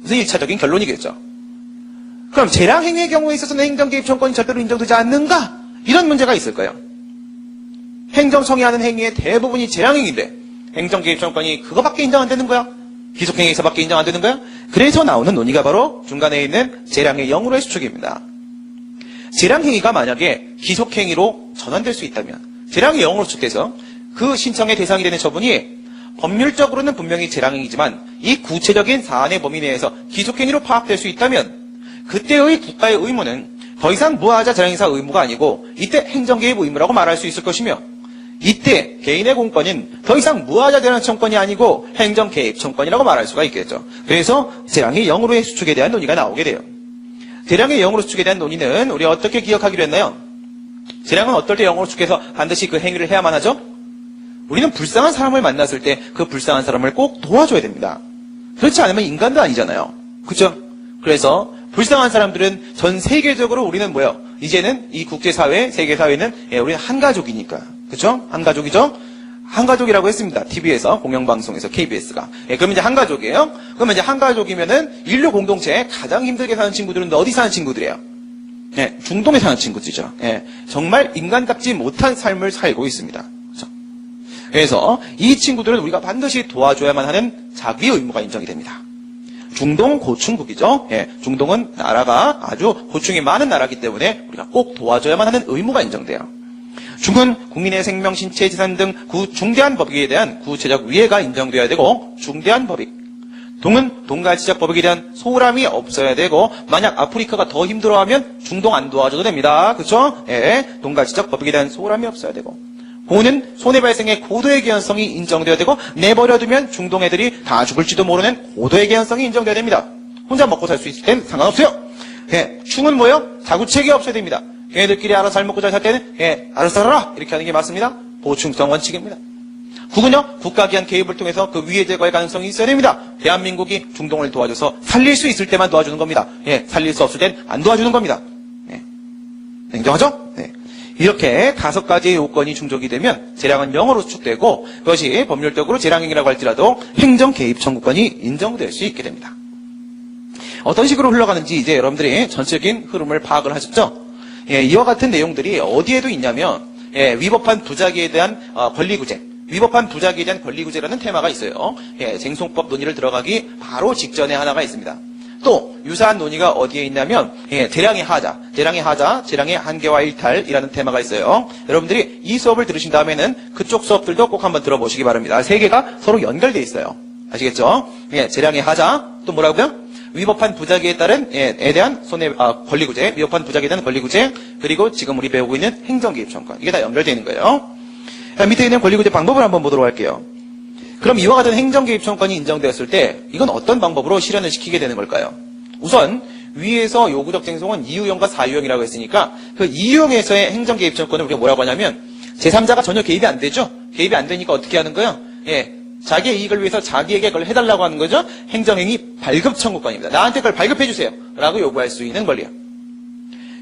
무슨 1차적인 결론이겠죠. 그럼 재량행위의 경우에 있어서는 행정개입 청구권이 절대로 인정되지 않는가? 이런 문제가 있을 거예요. 행정청이하는 행위의 대부분이 재량행위인데 행정개입 청구권이 그거밖에 인정 안 되는 거야? 기속행위에서밖에 인정 안 되는 거야? 그래서 나오는 논의가 바로 중간에 있는 재량의 영으로의 수축입니다. 재량행위가 만약에 기속행위로 전환될 수 있다면 재량의 영으로 수축돼서 그 신청의 대상이 되는 처분이 법률적으로는 분명히 재량행위지만 이 구체적인 사안의 범위 내에서 기속행위로 파악될 수 있다면 그때의 국가의 의무는 더 이상 무하자 재량행사 의무가 아니고 이때 행정개입 의무라고 말할 수 있을 것이며 이때 개인의 공권은 더 이상 무하자 재량행사 청권이 아니고 행정개입 청권이라고 말할 수가 있겠죠. 그래서 재량의 영으로의 수축에 대한 논의가 나오게 돼요. 재량의 영으로 수축에 대한 논의는 우리 어떻게 기억하기로 했나요? 재량은 어떨 때 영으로 수축해서 반드시 그 행위를 해야만 하죠? 우리는 불쌍한 사람을 만났을 때 그 불쌍한 사람을 꼭 도와줘야 됩니다. 그렇지 않으면 인간도 아니잖아요. 그렇죠? 그래서 불쌍한 사람들은 전 세계적으로 우리는 뭐예요? 이제는 이 국제사회, 세계사회는 우리는 한 가족이니까. 그렇죠? 한 가족이죠? 한 가족이라고 했습니다. TV에서, 공영방송에서, KBS가. 그러면 이제 한 가족이에요? 그러면 이제 한 가족이면은 인류 공동체에 가장 힘들게 사는 친구들은 어디 사는 친구들이에요? 중동에 사는 친구들이죠. 정말 인간답지 못한 삶을 살고 있습니다. 그래서 이 친구들은 우리가 반드시 도와줘야만 하는 자기 의무가 인정이 됩니다. 중동 고충국이죠. 중동은 나라가 아주 고충이 많은 나라이기 때문에 우리가 꼭 도와줘야만 하는 의무가 인정돼요. 중은 국민의 생명, 신체, 재산 등 중대한 법익에 대한 구체적 위해가 인정돼야 되고 중대한 법익. 동은 동가지적 법익에 대한 소홀함이 없어야 되고 만약 아프리카가 더 힘들어하면 중동 안 도와줘도 됩니다. 그렇죠? 동가지적 법익에 대한 소홀함이 없어야 되고 고는 손해 발생의 고도의 개연성이 인정되어야 되고 내버려두면 중동 애들이 다 죽을지도 모르는 고도의 개연성이 인정되어야 됩니다. 혼자 먹고 살 수 있을 땐 상관없어요. 충은 뭐예요? 자구책이 없어야 됩니다. 걔네들끼리 알아서 잘 먹고 잘 살 때는 알아서 살아라 이렇게 하는 게 맞습니다. 보충성 원칙입니다. 국은요 국가 기한 개입을 통해서 그 위해 제거의 가능성이 있어야 됩니다. 대한민국이 중동을 도와줘서 살릴 수 있을 때만 도와주는 겁니다. 살릴 수 없을 땐 안 도와주는 겁니다. 냉정하죠? 이렇게 5가지의 요건이 충족이 되면 재량은 0으로 수축되고 그것이 법률적으로 재량행위라고 할지라도 행정 개입 청구권이 인정될 수 있게 됩니다. 어떤 식으로 흘러가는지 이제 여러분들이 전체적인 흐름을 파악을 하셨죠? 이와 같은 내용들이 어디에도 있냐면 위법한 부작위에 대한 권리구제, 위법한 부작위에 대한 권리구제라는 테마가 있어요. 쟁송법 논의를 들어가기 바로 직전에 하나가 있습니다. 또 유사한 논의가 어디에 있냐면 재량의 하자, 재량의 한계와 일탈이라는 테마가 있어요. 여러분들이 이 수업을 들으신 다음에는 그쪽 수업들도 꼭 한번 들어보시기 바랍니다. 세 개가 서로 연결되어 있어요. 아시겠죠? 재량의 하자, 또 뭐라고요? 위법한 부작위에 따른 에 대한 권리구제, 위법한 부작위에 대한 권리구제, 그리고 지금 우리 배우고 있는 행정개입청권, 이게 다 연결되어 있는 거예요. 밑에 있는 권리구제 방법을 한번 보도록 할게요. 그럼 이와 같은 행정개입청권이 인정되었을 때 이건 어떤 방법으로 실현을 시키게 되는 걸까요? 우선 위에서 요구적 쟁송은 이유형과 사유형이라고 했으니까 그 이유형에서의 행정개입청권을 우리가 뭐라고 하냐면 제3자가 전혀 개입이 안 되죠? 개입이 안 되니까 어떻게 하는 거예요? 자기의 이익을 위해서 자기에게 그걸 해달라고 하는 거죠? 행정행위 발급 청구권입니다. 나한테 그걸 발급해 주세요 라고 요구할 수 있는 권리요.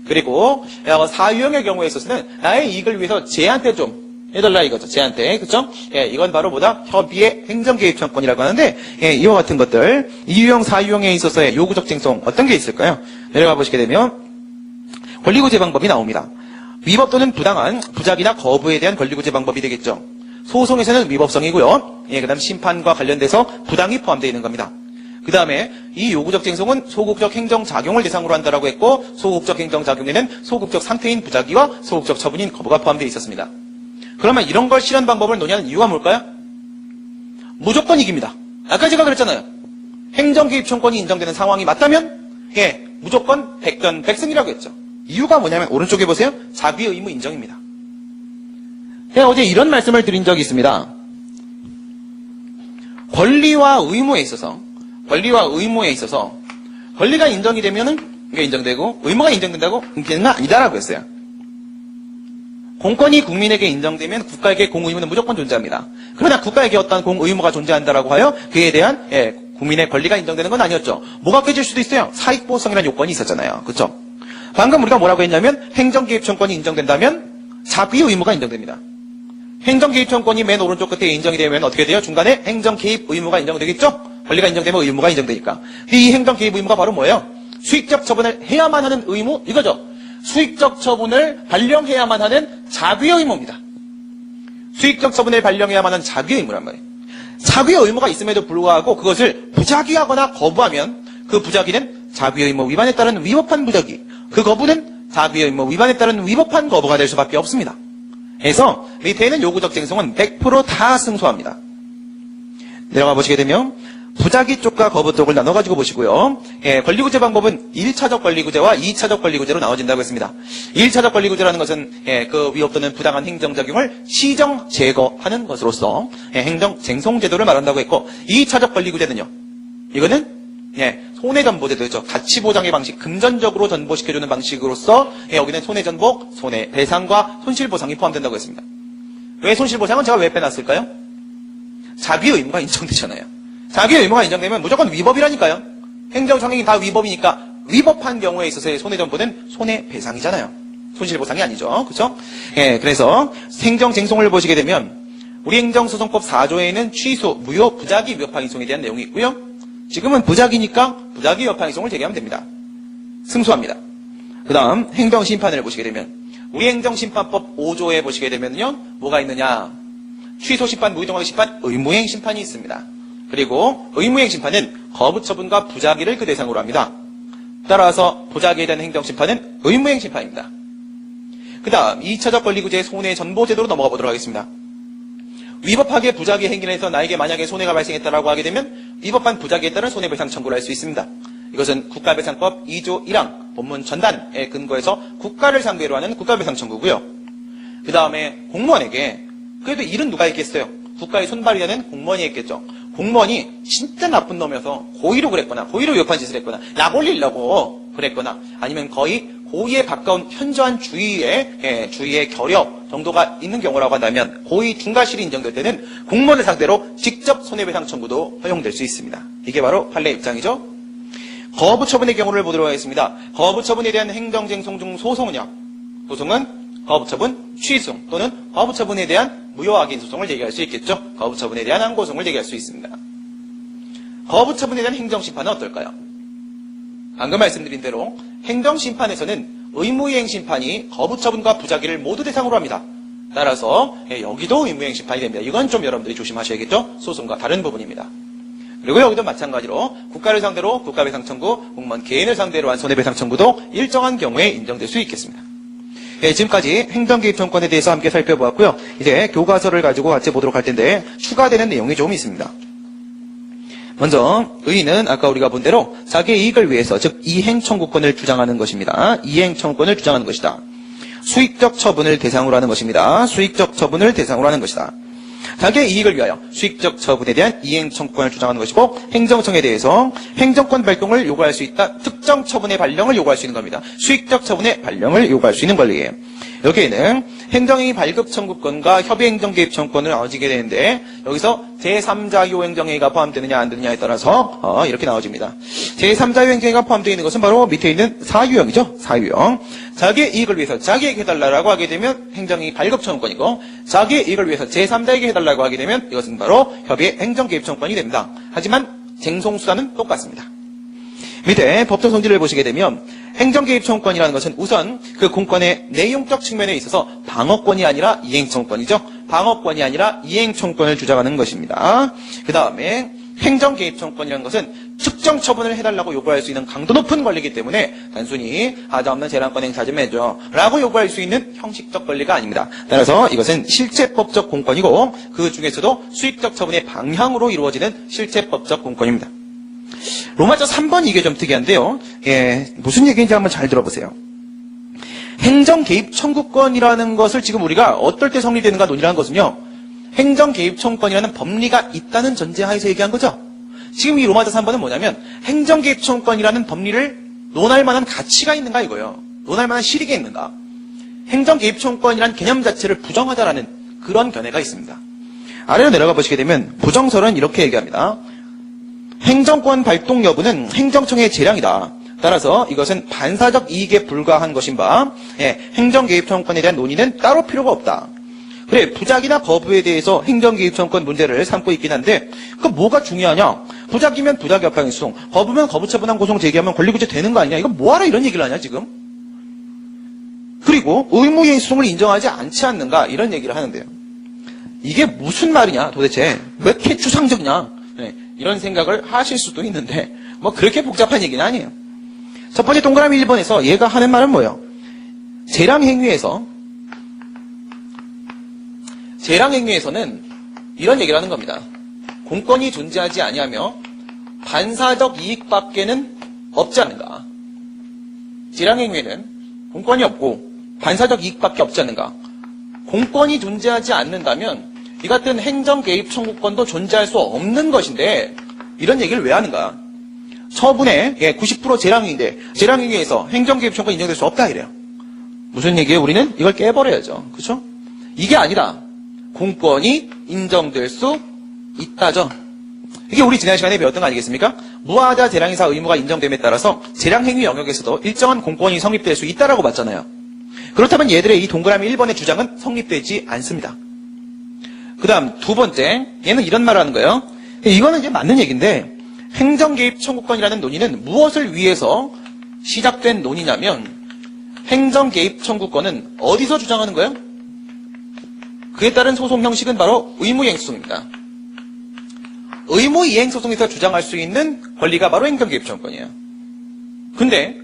그리고 사유형의 경우에 있어서는 나의 이익을 위해서 쟤한테 좀 해달라 이거죠. 쟤한테. 그쵸? 이건 바로 뭐다? 협의의 행정개입청권이라고 하는데, 이와 같은 것들, 이유형, 사유형에 있어서의 요구적 쟁송, 어떤 게 있을까요? 내려가 보시게 되면, 권리구제 방법이 나옵니다. 위법 또는 부당한 부작위나 거부에 대한 권리구제 방법이 되겠죠. 소송에서는 위법성이고요. 그 다음 심판과 관련돼서 부당이 포함되어 있는 겁니다. 그 다음에 이 요구적 쟁송은 소극적 행정작용을 대상으로 한다라고 했고, 소극적 행정작용에는 소극적 상태인 부작위와 소극적 처분인 거부가 포함되어 있었습니다. 그러면 이런 걸 실현 방법을 논의하는 이유가 뭘까요? 무조건 이깁니다. 아까 제가 그랬잖아요. 행정개입청권이 인정되는 상황이 맞다면 무조건 백전백승이라고 했죠. 이유가 뭐냐면 오른쪽에 보세요. 자기 의무 인정입니다. 제가 어제 이런 말씀을 드린 적이 있습니다. 권리와 의무에 있어서 권리가 인정이 되면은 이게 인정되고 의무가 인정된다고 그게 아니다라고 했어요. 공권이 국민에게 인정되면 국가에게 공의무는 무조건 존재합니다. 그러나 국가에게 어떤 공의무가 존재한다라고 하여 그에 대한 국민의 권리가 인정되는 건 아니었죠. 뭐가 깨질 수도 있어요. 사익보호성이라는 요건이 있었잖아요. 그렇죠? 방금 우리가 뭐라고 했냐면 행정개입청권이 인정된다면 자기 의무가 인정됩니다. 행정개입청권이 맨 오른쪽 끝에 인정이 되면 어떻게 돼요? 중간에 행정개입 의무가 인정되겠죠? 권리가 인정되면 의무가 인정되니까. 이 행정개입 의무가 바로 뭐예요? 수익적 처분을 해야만 하는 의무 이거죠. 수익적 처분을 발령해야만 하는 자기의 의무입니다. 수익적 처분을 발령해야만 하는 자기의 의무란 말이에요. 자기의 의무가 있음에도 불구하고 그것을 부작위하거나 거부하면 그 부작위는 자기의 의무 위반에 따른 위법한 부작위, 그 거부는 자기의 의무 위반에 따른 위법한 거부가 될 수밖에 없습니다. 그래서 밑에 있는 요구적 쟁송은 100% 다 승소합니다. 내려가 보시게 되면 부작위 쪽과 거부 쪽을 나눠가지고 보시고요. 권리구제 방법은 1차적 권리구제와 2차적 권리구제로 나눠진다고 했습니다. 1차적 권리구제라는 것은 그 위법 또는 부당한 행정작용을 시정 제거하는 것으로서 행정쟁송제도를 말한다고 했고 2차적 권리구제는요. 이거는 손해전보제도죠. 가치보장의 방식, 금전적으로 전보시켜주는 방식으로서 여기는 손해전복, 손해배상과 손실보상이 포함된다고 했습니다. 왜 손실보상은 제가 왜 빼놨을까요? 자기의 의무가 인정되잖아요. 자기의 의무가 인정되면 무조건 위법이라니까요. 행정상행이 다 위법이니까 위법한 경우에 있어서의 손해전보는 손해배상이잖아요. 손실보상이 아니죠. 그렇죠? 그래서 행정쟁송을 보시게 되면 우리 행정소송법 4조에는 취소, 무효, 부작위, 위법행위송에 대한 내용이 있고요. 지금은 부작위니까 부작위, 위법행위송을 제기하면 됩니다. 승소합니다. 그 다음 행정심판을 보시게 되면 우리 행정심판법 5조에 보시게 되면요. 뭐가 있느냐. 취소심판, 무이동하기 심판, 의무행 심판이 있습니다. 그리고 의무행 심판은 거부처분과 부작위를 그 대상으로 합니다. 따라서 부작위에 대한 행정심판은 의무행 심판입니다. 그 다음 2차적 권리구제의 손해전보제도로 넘어가 보도록 하겠습니다. 위법하게 부작위 행위를 해서 나에게 만약에 손해가 발생했다라고 하게 되면 위법한 부작위에 따른 손해배상 청구를 할 수 있습니다. 이것은 국가배상법 2조 1항 본문 전단에 근거해서 국가를 상대로 하는 국가배상 청구고요. 그 다음에 공무원에게 그래도 일은 누가 했겠어요? 국가의 손발이라는 공무원이 했겠죠. 공무원이 진짜 나쁜 놈이어서 고의로 그랬거나 고의로 위법한 짓을 했거나 약 올리려고 그랬거나 아니면 거의 고의에 가까운 현저한 주의의 결여 정도가 있는 경우라고 한다면 고의 중과실이 인정될 때는 공무원을 상대로 직접 손해배상 청구도 허용될 수 있습니다. 이게 바로 판례 입장이죠. 거부처분의 경우를 보도록 하겠습니다. 거부처분에 대한 행정쟁송 중 소송은요. 소송은 거부처분 취소송 또는 거부처분에 대한 무효확인 소송을 제기할 수 있겠죠. 거부처분에 대한 항고소송을 제기할 수 있습니다. 거부처분에 대한 행정심판은 어떨까요? 방금 말씀드린 대로 행정심판에서는 의무이행 심판이 거부처분과 부작위를 모두 대상으로 합니다. 따라서 여기도 의무이행 심판이 됩니다. 이건 좀 여러분들이 조심하셔야겠죠? 소송과 다른 부분입니다. 그리고 여기도 마찬가지로 국가를 상대로 국가배상 청구, 공무원 개인을 상대로 한 손해배상 청구도 일정한 경우에 인정될 수 있겠습니다. 지금까지 행정개입청구권에 대해서 함께 살펴보았고요. 이제 교과서를 가지고 같이 보도록 할 텐데 추가되는 내용이 좀 있습니다. 먼저 의의는 아까 우리가 본 대로 자기의 이익을 위해서, 즉 이행청구권을 주장하는 것입니다. 이행청구권을 주장하는 것이다. 수익적 처분을 대상으로 하는 것입니다. 수익적 처분을 대상으로 하는 것이다. 자기의 이익을 위하여 수익적 처분에 대한 이행청구권을 주장하는 것이고, 행정청에 대해서 행정권 발동을 요구할 수 있다. 특정 처분의 발령을 요구할 수 있는 겁니다. 수익적 처분의 발령을 요구할 수 있는 권리예요. 여기에는 행정행위 발급 청구권과 협의행정개입청구권을 나눠지게 되는데, 여기서 제3자유 행정행위가 포함되느냐 안 되느냐에 따라서 이렇게 나눠집니다. 제3자유 행정행위가 포함되어 있는 것은 바로 밑에 있는 사유형이죠. 사유형. 자기의 이익을 위해서 자기에게 해달라고 하게 되면 행정행위 발급 청구권이고, 자기의 이익을 위해서 제3자에게 해달라고 하게 되면 이것은 바로 협의의 행정개입청구권이 됩니다. 하지만 쟁송수단은 똑같습니다. 밑에 법정 성질을 보시게 되면 행정개입청구권이라는 것은 우선 그 공권의 내용적 측면에 있어서 방어권이 아니라 이행청구권이죠. 방어권이 아니라 이행청구권을 주장하는 것입니다. 그 다음에 행정개입청구권이라는 것은 특정 처분을 해달라고 요구할 수 있는 강도 높은 권리이기 때문에 단순히 하자없는 재량권 행사 좀 해줘 라고 요구할 수 있는 형식적 권리가 아닙니다. 따라서 이것은 실체법적 공권이고, 그 중에서도 수익적 처분의 방향으로 이루어지는 실체법적 공권입니다. 로마서 3번 이게 좀 특이한데요. 무슨 얘기인지 한번 잘 들어보세요. 행정개입 청구권이라는 것을 지금 우리가 어떨 때 성립되는가 논의하는 것은요, 행정개입 청구권이라는 법리가 있다는 전제하에서 얘기한 거죠. 지금 이 로마서 3번은 뭐냐면 행정개입 청구권이라는 법리를 논할 만한 가치가 있는가 이거예요. 논할 만한 실익이 있는가. 행정개입 청구권이라는 개념 자체를 부정하다라는 그런 견해가 있습니다. 아래로 내려가 보시게 되면 부정설은 이렇게 얘기합니다. 행정권 발동 여부는 행정청의 재량이다. 따라서 이것은 반사적 이익에 불과한 것인 바, 행정개입 청구권에 대한 논의는 따로 필요가 없다. 그래, 부작이나 거부에 대해서 행정개입 청구권 문제를 삼고 있긴 한데, 그 뭐가 중요하냐? 부작이면 부작 협상의 소송, 거부면 거부처분한 고소 제기하면 권리구제 되는 거 아니냐? 이거 뭐하러 이런 얘기를 하냐 지금? 그리고 의무이행 소송을 인정하지 않지 않는가? 이런 얘기를 하는데요. 이게 무슨 말이냐 도대체? 왜 이렇게 추상적이냐? 이런 생각을 하실 수도 있는데 뭐 그렇게 복잡한 얘기는 아니에요. 첫 번째 동그라미 1번에서 얘가 하는 말은 뭐예요? 재량행위에서는 이런 얘기를 하는 겁니다. 공권이 존재하지 아니하며 반사적 이익밖에는 없지 않는가. 재량행위에는 공권이 없고 반사적 이익밖에 없지 않는가. 공권이 존재하지 않는다면 이 같은 행정개입 청구권도 존재할 수 없는 것인데 이런 얘기를 왜 하는가. 처분의 90% 재량행위인데 재량행위에서 행정개입 청구권 인정될 수 없다 이래요. 무슨 얘기예요? 우리는 이걸 깨버려야죠. 그렇죠? 이게 아니다. 공권이 인정될 수 있다죠. 이게 우리 지난 시간에 배웠던 거 아니겠습니까? 무하자 재량행사 의무가 인정됨에 따라서 재량행위 영역에서도 일정한 공권이 성립될 수 있다라고 봤잖아요. 그렇다면 얘들의 이 동그라미 1번의 주장은 성립되지 않습니다. 그 다음 두 번째, 얘는 이런 말을 하는 거예요. 이거는 이제 맞는 얘기인데 행정개입 청구권이라는 논의는 무엇을 위해서 시작된 논의냐면 행정개입 청구권은 어디서 주장하는 거예요? 그에 따른 소송 형식은 바로 의무이행소송입니다. 의무이행소송에서 주장할 수 있는 권리가 바로 행정개입 청구권이에요. 근데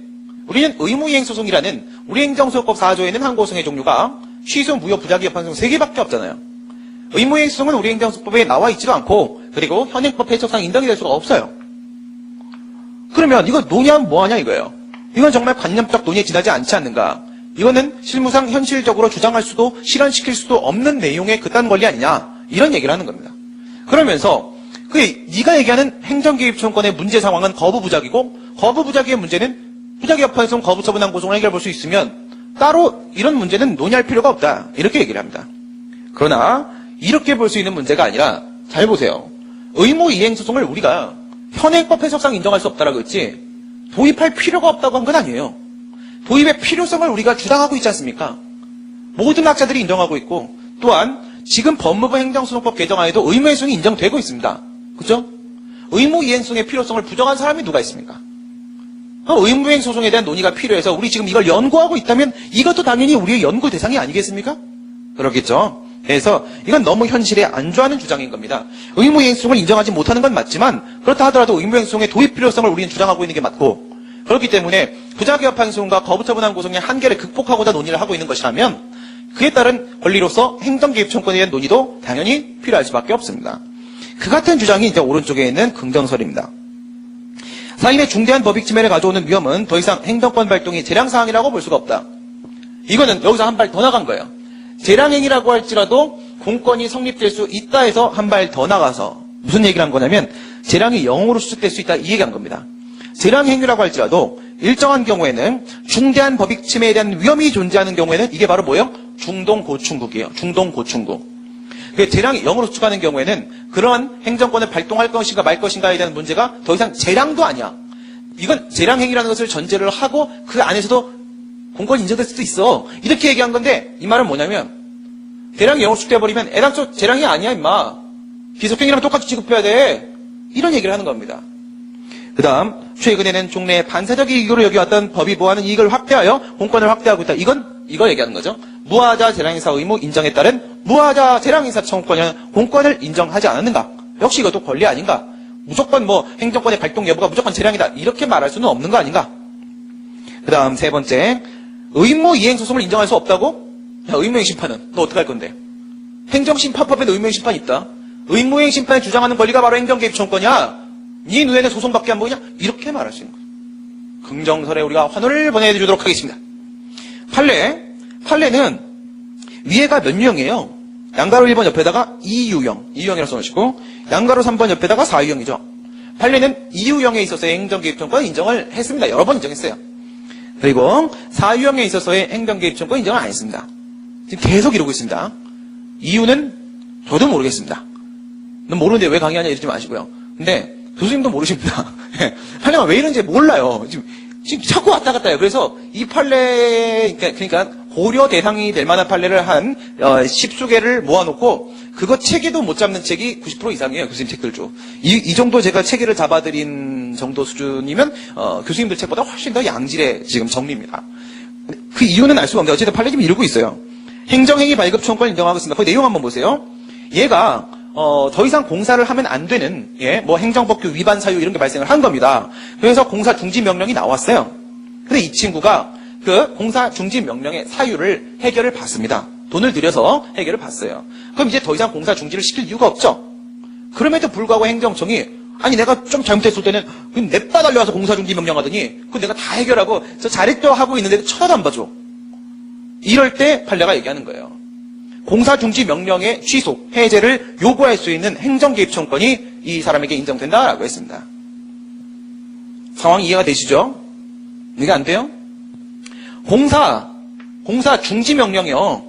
우리는 의무이행소송이라는 우리 행정소송법 4조에는 항고소송의 종류가 취소, 무효, 부작위, 협상소송 3개밖에 없잖아요. 의무이행소송은 우리 행정소송법에 나와 있지도 않고 그리고 현행법 해석상 인정이 될 수가 없어요. 그러면 이거 논의하면 뭐하냐 이거예요. 이건 정말 관념적 논의에 지나지 않지 않는가. 이거는 실무상 현실적으로 주장할 수도 실현시킬 수도 없는 내용의 그딴 권리 아니냐. 이런 얘기를 하는 겁니다. 그러면서 네가 얘기하는 행정개입 청구권의 문제 상황은 거부부작이고 거부부작위의 문제는 부작위 여파에서 거부처분한 고소를 해결해 볼 수 있으면 따로 이런 문제는 논의할 필요가 없다. 이렇게 얘기를 합니다. 그러나 이렇게 볼 수 있는 문제가 아니라 잘 보세요. 의무이행소송을 우리가 현행법 해석상 인정할 수 없다라고 했지 도입할 필요가 없다고 한 건 아니에요. 도입의 필요성을 우리가 주장하고 있지 않습니까? 모든 학자들이 인정하고 있고 또한 지금 법무부 행정소송법 개정안에도 의무이행소송이 인정되고 있습니다. 그죠? 의무이행소송의 필요성을 부정한 사람이 누가 있습니까? 의무이행소송에 대한 논의가 필요해서 우리 지금 이걸 연구하고 있다면 이것도 당연히 우리의 연구 대상이 아니겠습니까? 그렇겠죠? 그래서 이건 너무 현실에 안주하는 주장인 겁니다. 의무행수성을 인정하지 못하는 건 맞지만 그렇다 하더라도 의무행수성의 도입 필요성을 우리는 주장하고 있는 게 맞고 그렇기 때문에 부자개업환수원과 거부처분한 고성의 한계를 극복하고자 논의를 하고 있는 것이라면 그에 따른 권리로서 행정개입청구에 대한 논의도 당연히 필요할 수밖에 없습니다. 그 같은 주장이 이제 오른쪽에 있는 긍정설입니다. 사인의 중대한 법익 침해를 가져오는 위험은 더 이상 행정권 발동이 재량사항이라고 볼 수가 없다. 이거는 여기서 한 발 더 나간 거예요. 재량행위라고 할지라도 공권이 성립될 수 있다 해서 한 발 더 나가서 무슨 얘기를 한 거냐면 재량이 0으로 수축될 수 있다 이 얘기한 겁니다. 재량행위라고 할지라도 일정한 경우에는 중대한 법익 침해에 대한 위험이 존재하는 경우에는 이게 바로 뭐예요? 중동고충국이에요. 중동고충국. 재량이 0으로 수축하는 경우에는 그러한 행정권을 발동할 것인가 말 것인가에 대한 문제가 더 이상 재량도 아니야. 이건 재량행위라는 것을 전제를 하고 그 안에서도 공권이 인정될 수도 있어. 이렇게 얘기한 건데 이 말은 뭐냐면 재량이 0으로 수축돼버리면 애당초 재량이 아니야 임마. 비속행위랑 똑같이 취급해야 돼. 이런 얘기를 하는 겁니다. 그 다음 최근에는 종래의 반사적 이익으로 여겨왔던 법이 보호하는 이익을 확대하여 공권을 확대하고 있다. 이거 얘기하는 거죠. 무하자 재량인사 의무 인정에 따른 무하자 재량인사 청구권은 공권을 인정하지 않았는가? 역시 이것도 권리 아닌가? 무조건 뭐 행정권의 발동 여부가 무조건 재량이다. 이렇게 말할 수는 없는 거 아닌가? 그 다음 세 번째 의무 이행 소송을 인정할 수 없다고? 야, 의무이행 심판은 너 어떻게 할 건데? 행정심판법에도 의무이행 심판이 있다. 의무이행 심판에 주장하는 권리가 바로 행정개입 청구권이야. 네 눈에는 소송밖에 안 보이냐? 이렇게 말할 수 있는 거예요. 긍정설에 우리가 환호를 보내주도록 하겠습니다. 판례는 위에가 몇 유형이에요? 양가로 1번 옆에다가 2유형이라고 써놓으시고 양가로 3번 옆에다가 4유형이죠. 판례는 2유형에 있어서의 행정개입청구권 인정을 했습니다. 여러 번 인정했어요. 그리고 4유형에 있어서의 행정개입청구권 인정을 안 했습니다. 지금 계속 이러고 있습니다. 이유는 저도 모르겠습니다. 넌 모르는데 왜 강의하냐 이러지 마시고요. 근데 교수님도 모르십니다. 판례가 왜 이런지 몰라요. 지금 자꾸 왔다 갔다 해요. 그래서 이 판례, 그러니까 고려 대상이 될 만한 판례를 한 10수개를 모아놓고 그거 체계도 못 잡는 책이 90% 이상이에요. 교수님 책들 중. 이 정도 제가 체계를 잡아드린 정도 수준이면 교수님들 책보다 훨씬 더 양질의 지금 정리입니다. 그 이유는 알 수가 없는데 어쨌든 판례 좀 이루고 있어요. 행정행위 발급 청구권 인정하고 있습니다. 그 내용 한번 보세요. 얘가 더 이상 공사를 하면 안 되는, 뭐 행정법규 위반 사유 이런 게 발생을 한 겁니다. 그래서 공사 중지 명령이 나왔어요. 근데 이 친구가 그 공사 중지 명령의 사유를 해결을 받습니다. 돈을 들여서 해결을 받어요. 그럼 이제 더 이상 공사 중지를 시킬 이유가 없죠. 그럼에도 불구하고 행정청이 아니 내가 좀 잘못했을 때는 냅다 달려와서 공사 중지 명령 하더니 그건 내가 다 해결하고 저 잘했죠 하고 있는데도 쳐다도 안 봐줘. 이럴 때 판례가 얘기하는 거예요. 공사중지 명령의 취소, 해제를 요구할 수 있는 행정개입청구권이 이 사람에게 인정된다라고 했습니다. 상황 이해가 되시죠? 이게 안 돼요? 공사 중지 명령이요.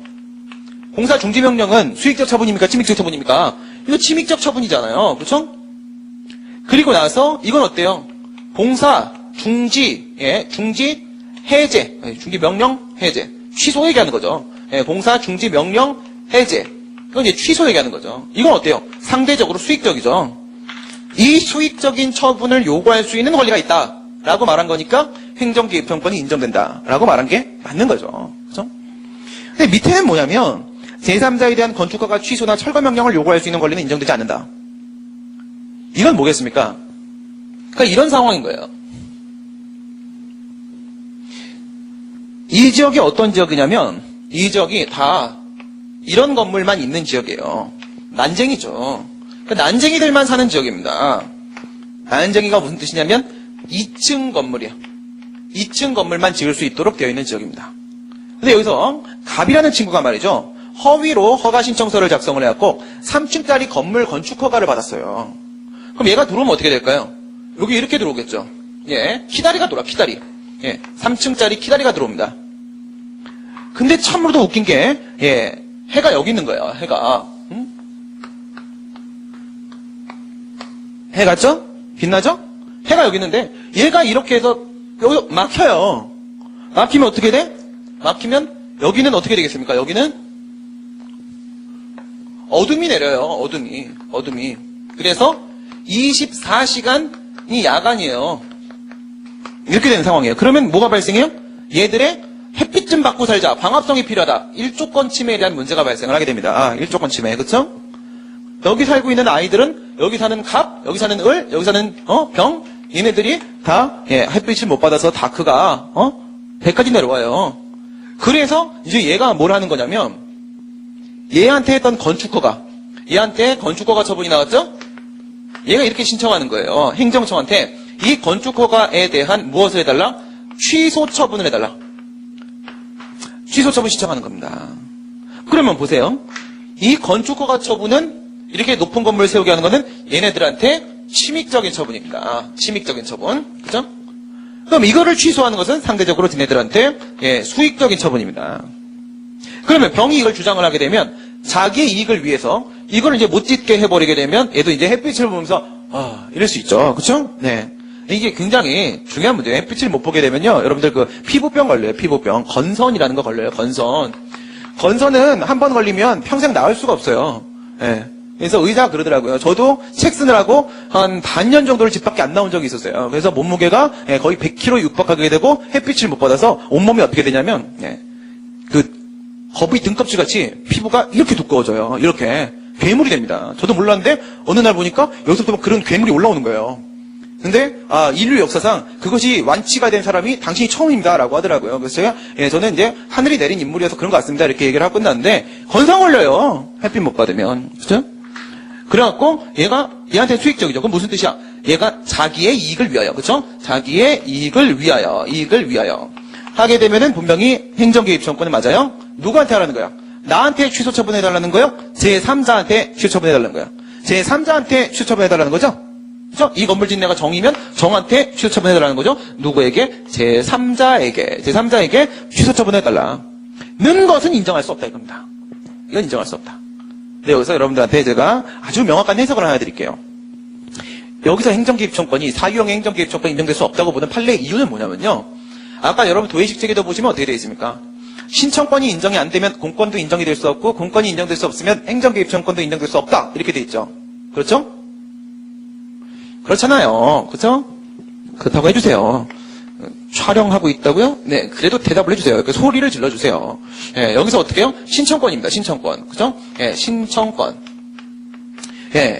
공사 중지 명령은 수익적 처분입니까? 침익적 처분입니까? 이거 침익적 처분이잖아요. 그렇죠? 그리고 나서 이건 어때요? 공사 중지, 중지 해제, 중지 명령 해제, 취소 얘기하는 거죠. 공사 중지 명령 해제. 이건 이제 취소 얘기하는 거죠. 이건 어때요? 상대적으로 수익적이죠. 이 수익적인 처분을 요구할 수 있는 권리가 있다라고 말한 거니까 행정개입청구권이 인정된다라고 말한 게 맞는 거죠. 그렇죠? 근데 밑에는 뭐냐면 제3자에 대한 건축허가 취소나 철거 명령을 요구할 수 있는 권리는 인정되지 않는다. 이건 뭐겠습니까? 그러니까 이런 상황인 거예요. 이 지역이 어떤 지역이냐면 이 지역이 다 이런 건물만 있는 지역이에요. 난쟁이죠. 그러니까 난쟁이들만 사는 지역입니다. 난쟁이가 무슨 뜻이냐면 2층 건물이에요. 2층 건물만 지을 수 있도록 되어 있는 지역입니다. 근데 여기서 갑이라는 친구가 말이죠. 허위로 허가 신청서를 작성을 해갖고 3층짜리 건물 건축 허가를 받았어요. 그럼 얘가 들어오면 어떻게 될까요? 여기 이렇게 들어오겠죠. 키다리가 돌아, 키다리. 3층짜리 키다리가 들어옵니다. 근데 참으로도 웃긴 게, 해가 여기 있는 거예요, 해가. 해 갔죠? 빛나죠? 해가 여기 있는데, 얘가 이렇게 해서, 여기 막혀요. 막히면 어떻게 돼? 막히면, 여기는 어떻게 되겠습니까? 여기는, 어둠이 내려요, 어둠이. 그래서, 24시간이 야간이에요. 이렇게 되는 상황이에요. 그러면 뭐가 발생해요? 얘들의 햇빛 좀 받고 살자. 방합성이 필요하다. 1조건 침해에 대한 문제가 발생을 하게 됩니다. 1조건 침해. 그쵸? 여기 살고 있는 아이들은 여기 사는 갑, 여기 사는 을, 여기 사는 병, 얘네들이 다 햇빛을 못 받아서 다크가 100까지 내려와요. 그래서 이제 얘가 뭘 하는 거냐면 얘한테 했던 건축허가, 얘한테 건축허가 처분이 나왔죠? 얘가 이렇게 신청하는 거예요. 행정청한테 이 건축허가에 대한 무엇을 해달라? 취소 처분을 해달라. 취소 처분 신청하는 겁니다. 그러면 보세요. 이 건축허가 처분은 이렇게 높은 건물을 세우게 하는 거는 얘네들한테 침익적인 처분입니다. 침익적인 처분. 그죠? 그럼 이거를 취소하는 것은 상대적으로 얘네들한테 수익적인 처분입니다. 그러면 병이 이걸 주장을 하게 되면 자기의 이익을 위해서 이걸 이제 못 짓게 해버리게 되면 얘도 이제 햇빛을 보면서 이럴 수 있죠. 그쵸? 네. 이게 굉장히 중요한 문제예요. 햇빛을 못 보게 되면요. 여러분들 그 피부병 걸려요. 피부병. 건선이라는 거 걸려요. 건선. 건선은 한 번 걸리면 평생 나을 수가 없어요. 예. 그래서 의사가 그러더라고요. 저도 책 쓰느라고 한 반년 정도를 집 밖에 안 나온 적이 있었어요. 그래서 몸무게가 거의 100kg 육박하게 되고 햇빛을 못 받아서 온몸이 어떻게 되냐면 그 거북이 등껍질 같이 피부가 이렇게 두꺼워져요. 이렇게 괴물이 됩니다. 저도 몰랐는데 어느 날 보니까 여기서부터 막 그런 괴물이 올라오는 거예요. 근데 인류 역사상 그것이 완치가 된 사람이 당신이 처음입니다라고 하더라고요. 그래서 제가 저는 이제 하늘이 내린 인물이어서 그런 것 같습니다. 이렇게 얘기를 하고 끝났는데 건상 걸려요. 햇빛 못 받으면. 그죠? 그래갖고 얘한테 수익적이죠. 그럼 무슨 뜻이야? 얘가 자기의 이익을 위하여, 그렇죠? 자기의 이익을 위하여 하게 되면은 분명히 행정개입청구는 맞아요. 누구한테 하라는 거야? 나한테 취소 처분해달라는 거요? 제3자한테 취소 처분해달라는 거야. 제3자한테 취소 처분해달라는 거죠? 그렇죠? 이 건물 짓는 애가 정이면 정한테 취소 처분해달라는 거죠? 누구에게? 제3자에게 취소 처분해달라는 것은 인정할 수 없다 이겁니다. 이건 인정할 수 없다. 네, 여기서 여러분들한테 제가 아주 명확한 해석을 하나 드릴게요. 여기서 행정개입청권이 사유형 행정개입청권이 인정될 수 없다고 보는 판례의 이유는 뭐냐면요. 아까 여러분 도의식 체계도 보시면 어떻게 되어 있습니까? 신청권이 인정이 안 되면 공권도 인정이 될 수 없고 공권이 인정될 수 없으면 행정개입청권도 인정될 수 없다. 이렇게 되어 있죠. 그렇죠? 그렇잖아요. 그렇죠? 그렇다고 해주세요. 촬영하고 있다고요? 네, 그래도 대답을 해주세요. 그 소리를 질러주세요. 여기서 어떻게 해요? 신청권입니다. 신청권. 그죠? 신청권.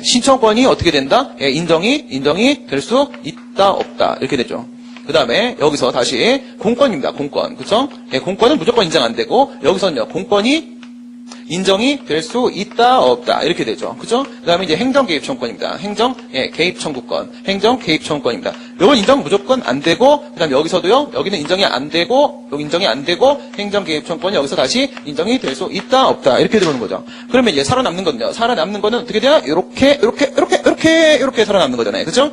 신청권이 어떻게 된다? 인정이 될 수 있다, 없다. 이렇게 되죠. 그 다음에 여기서 다시 공권입니다. 공권. 그죠? 공권은 무조건 인정 안 되고, 여기서는요, 공권이 인정이 될 수 있다, 없다. 이렇게 되죠. 그죠? 그 다음에 이제 행정개입청구권입니다. 행정개입청구권. 행정개입청구권입니다. 요건 인정 무조건 안 되고, 그 다음에 여기서도요, 여기는 인정이 안 되고, 여기 인정이 안 되고, 행정개입청구권이 여기서 다시 인정이 될 수 있다, 없다. 이렇게 들어오는 거죠. 그러면 이제 살아남는 거는요. 살아남는 거는 어떻게 돼요? 이렇게 살아남는 거잖아요. 그죠?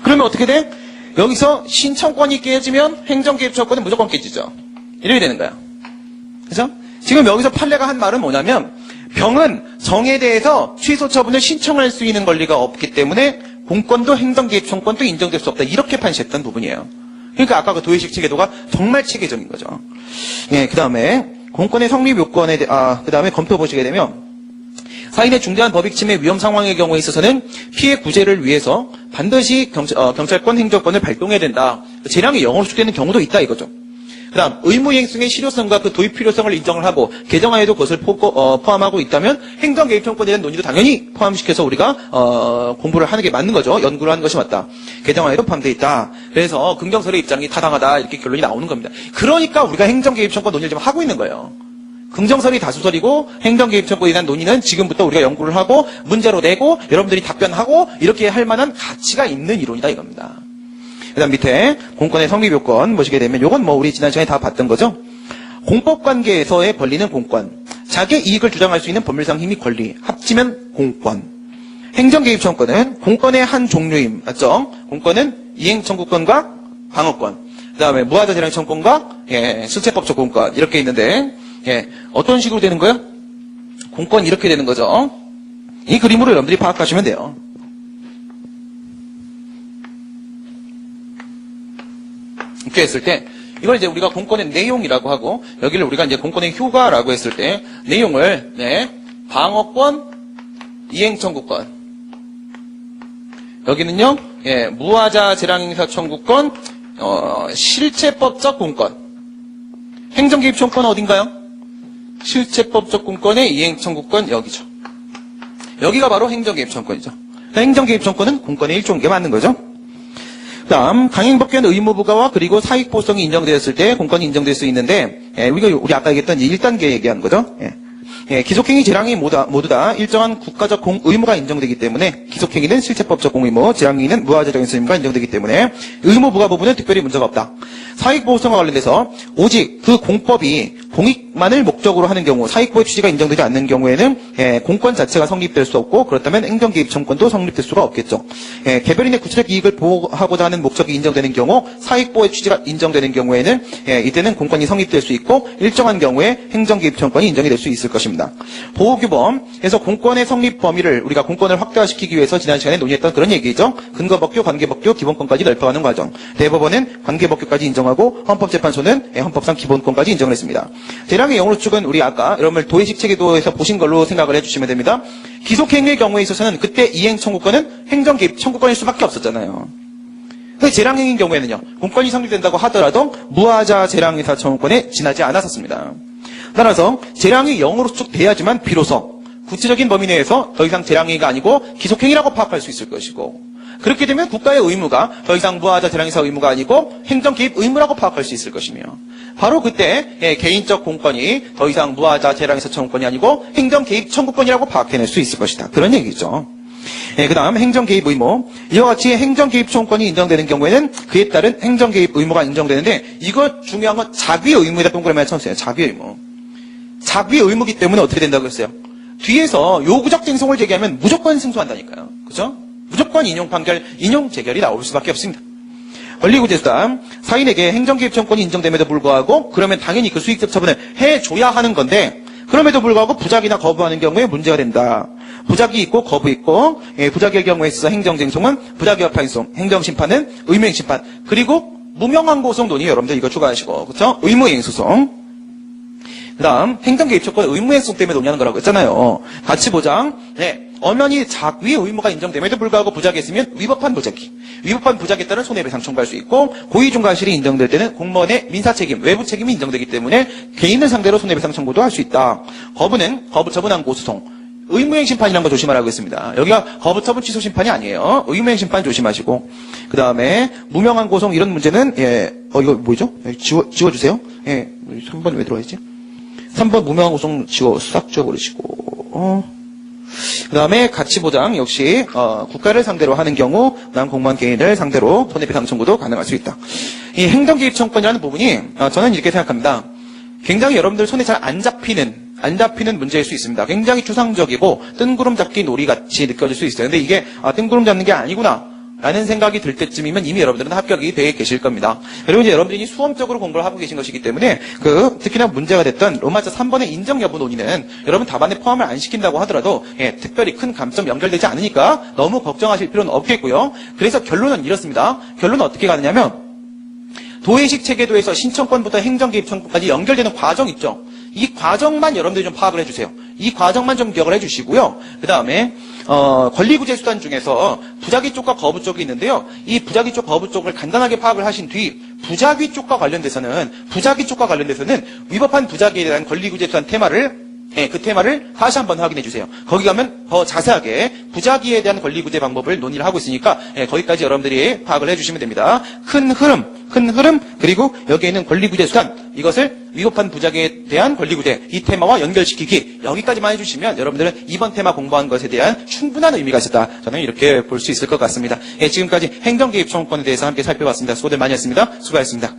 그러면 어떻게 돼? 여기서 신청권이 깨지면 행정개입청구권은 무조건 깨지죠. 이렇게 되는 거야. 그죠? 지금 여기서 판례가 한 말은 뭐냐면 병은 정에 대해서 취소 처분을 신청할 수 있는 권리가 없기 때문에 공권도 행정개입청권도 인정될 수 없다. 이렇게 판시했던 부분이에요. 그러니까 아까 그 도의식 체계도가 정말 체계적인 거죠. 그 다음에 공권의 성립 요건에 그 다음에 검토 보시게 되면 사인의 중대한 법익 침해 위험 상황의 경우에 있어서는 피해 구제를 위해서 반드시 경찰권, 행정권을 발동해야 된다. 재량이 영어로 축되는 경우도 있다 이거죠. 그 다음 의무이행성의 실효성과 그 도입 필요성을 인정을 하고 개정하에도 그것을 포함하고 있다면 행정개입청구권에 대한 논의도 당연히 포함시켜서 우리가 공부를 하는 게 맞는 거죠. 연구를 하는 것이 맞다. 개정하에도 포함되어 있다. 그래서 긍정설의 입장이 타당하다 이렇게 결론이 나오는 겁니다. 그러니까 우리가 행정개입청구권 논의를 지금 하고 있는 거예요. 긍정설이 다수설이고 행정개입청구권에 대한 논의는 지금부터 우리가 연구를 하고 문제로 내고 여러분들이 답변하고 이렇게 할 만한 가치가 있는 이론이다 이겁니다. 그 다음 밑에 공권의 성립요건 보시게 되면 요건 뭐 우리 지난 시간에 다 봤던 거죠. 공법관계에서의 권리는 공권, 자기의 이익을 주장할 수 있는 법률상 힘이 권리, 합치면 공권. 행정개입청구권은 공권의 한 종류임, 맞죠? 공권은 이행청구권과 방어권, 그 다음에 무하자재량청구권과 실체법적공권 이렇게 있는데 어떤 식으로 되는 거예요? 공권 이렇게 되는 거죠. 이 그림으로 여러분들이 파악하시면 돼요. 이렇게 했을 때 이걸 이제 우리가 공권의 내용이라고 하고 여기를 우리가 이제 공권의 효과라고 했을 때 내용을 방어권, 이행청구권 여기는요 무하자 재량행사 청구권, 실체법적 공권 행정개입 청구권은 어딘가요? 실체법적 공권의 이행 청구권 여기죠. 여기가 바로 행정개입 청구권이죠. 그러니까 행정개입 청구권은 공권의 일종인 게 맞는 거죠. 다음 강행법규는 의무부가와 그리고 사익보성이 인정되었을 때 공권이 인정될 수 있는데 우리 아까 얘기했던 1단계 얘기한 거죠. 기속행위 재량이 모두 다 일정한 국가적 의무가 인정되기 때문에 기속행위는 실체법적 공의무, 재량행위는 무하자적인 의무가 인정되기 때문에 의무부가 부분은 특별히 문제가 없다. 사익보호성과 관련돼서 오직 그 공법이 공익만을 목적으로 하는 경우 사익보호 취지가 인정되지 않는 경우에는 공권 자체가 성립될 수 없고 그렇다면 행정개입 청구권도 성립될 수가 없겠죠. 개별인의 구체적 이익을 보호하고자 하는 목적이 인정되는 경우 사익보호의 취지가 인정되는 경우에는 이때는 공권이 성립될 수 있고 일정한 경우에 행정개입 청구권이 인정이 될 수 있을 것입니다. 보호규범에서 공권의 성립 범위를 우리가 공권을 확대화시키기 위해서 지난 시간에 논의했던 그런 얘기죠. 근거법규, 관계법규, 기본권까지 넓혀가는 과정. 대법원은 관계법규까지 인정하고 헌법재판소는 헌법상 기본권까지 인정을 했습니다. 재량의 영으로 축은 우리 아까 여러분들 도의식 체계도에서 보신 걸로 생각을 해주시면 됩니다. 기속행위의 경우에 있어서는 그때 이행 청구권은 행정개입 청구권일 수밖에 없었잖아요. 재량행위의 경우에는요. 공권이 성립된다고 하더라도 무하자 재량의사 청구권에 지나지 않았었습니다. 따라서 재량이 0으로 축돼야지만 비로소 구체적인 범위 내에서 더 이상 재량행위가 아니고 기속행위라고 파악할 수 있을 것이고 그렇게 되면 국가의 의무가 더 이상 무하자 재량의사 의무가 아니고 행정개입 의무라고 파악할 수 있을 것이며 바로 그때 개인적 공권이 더 이상 무하자 재량의사 청구권이 아니고 행정개입 청구권이라고 파악해낼 수 있을 것이다. 그런 얘기죠. 그 다음 행정개입 의무. 이와 같이 행정개입 청구권이 인정되는 경우에는 그에 따른 행정개입 의무가 인정되는데 이거 중요한 건 자기 의무에다 동그라미 하나 쳐주세요. 자기 의무. 자기 의무기 때문에 어떻게 된다고 했어요? 뒤에서 요구적 쟁송을 제기하면 무조건 승소한다니까요. 그죠? 무조건 인용 판결, 인용 재결이 나올 수밖에 없습니다. 권리구제수단, 사인에게 행정개입 청구권이 인정됨에도 불구하고 그러면 당연히 그 수익적 처분을 해줘야 하는 건데 그럼에도 불구하고 부작이나 거부하는 경우에 문제가 된다. 부작이 있고 거부 있고 부작의 경우에 있어서 행정쟁송은 부작위협파행송, 행정심판은 의무행심판 그리고 무명한 고소 논의 여러분들 이거 추가하시고 그렇죠? 의무행소송 그 다음 행정개입 청구권 의무행송 때문에 논의하는 거라고 했잖아요. 가치보장 엄연히 자기 의무가 인정됨에도 불구하고 부작했으면 위법한 부작위. 위법한 부작에 따른 손해배상 청구할 수 있고 고의중과실이 인정될 때는 공무원의 민사책임, 외부 책임이 인정되기 때문에 개인을 상대로 손해배상 청구도 할 수 있다. 거부는 거부처분 항고소송. 의무행심판이라는 거 조심하라고 했습니다. 여기가 거부처분 취소심판이 아니에요. 의무행심판 조심하시고 그 다음에 무명한 고성 이런 문제는 이거 뭐죠? 지워주세요. 3번 왜 들어와 있지? 3번 무명한 고성 싹 지워버리시고 그 다음에 가치보장 역시 국가를 상대로 하는 경우 난 공무원 개인을 상대로 손해배상 청구도 가능할 수 있다. 이 행정개입 청구권이라는 부분이 저는 이렇게 생각합니다. 굉장히 여러분들 손에 잘 안 잡히는 문제일 수 있습니다. 굉장히 추상적이고 뜬구름 잡기 놀이같이 느껴질 수 있어요. 근데 이게 뜬구름 잡는 게 아니구나 라는 생각이 들 때쯤이면 이미 여러분들은 합격이 되어 계실 겁니다. 그리고 이제 여러분들이 수험적으로 공부를 하고 계신 것이기 때문에 특히나 문제가 됐던 로마자 3번의 인정 여부 논의는 여러분 답안에 포함을 안 시킨다고 하더라도 특별히 큰 감점 연결되지 않으니까 너무 걱정하실 필요는 없겠고요. 그래서 결론은 이렇습니다. 결론은 어떻게 가느냐면 도의식 체계도에서 신청권부터 행정개입 청구까지 연결되는 과정 있죠. 이 과정만 여러분들이 좀 파악을 해주세요. 이 과정만 좀 기억을 해주시고요. 그 다음에 권리구제 수단 중에서 부작위 쪽과 거부 쪽이 있는데요. 이 부작위 쪽, 거부 쪽을 간단하게 파악을 하신 뒤 부작위 쪽과 관련돼서는 위법한 부작위에 대한 권리구제 수단 테마를 그 테마를 다시 한번 확인해 주세요. 거기 가면 더 자세하게 부작위에 대한 권리구제 방법을 논의를 하고 있으니까 거기까지 여러분들이 파악을 해주시면 됩니다. 큰 흐름 그리고 여기에 있는 권리구제 수단 이것을 위법한 부작위에 대한 권리구제 이 테마와 연결시키기 여기까지만 해주시면 여러분들은 이번 테마 공부한 것에 대한 충분한 의미가 있었다. 저는 이렇게 볼 수 있을 것 같습니다. 지금까지 행정개입 청구권에 대해서 함께 살펴봤습니다. 수고들 많이 했습니다. 수고하셨습니다.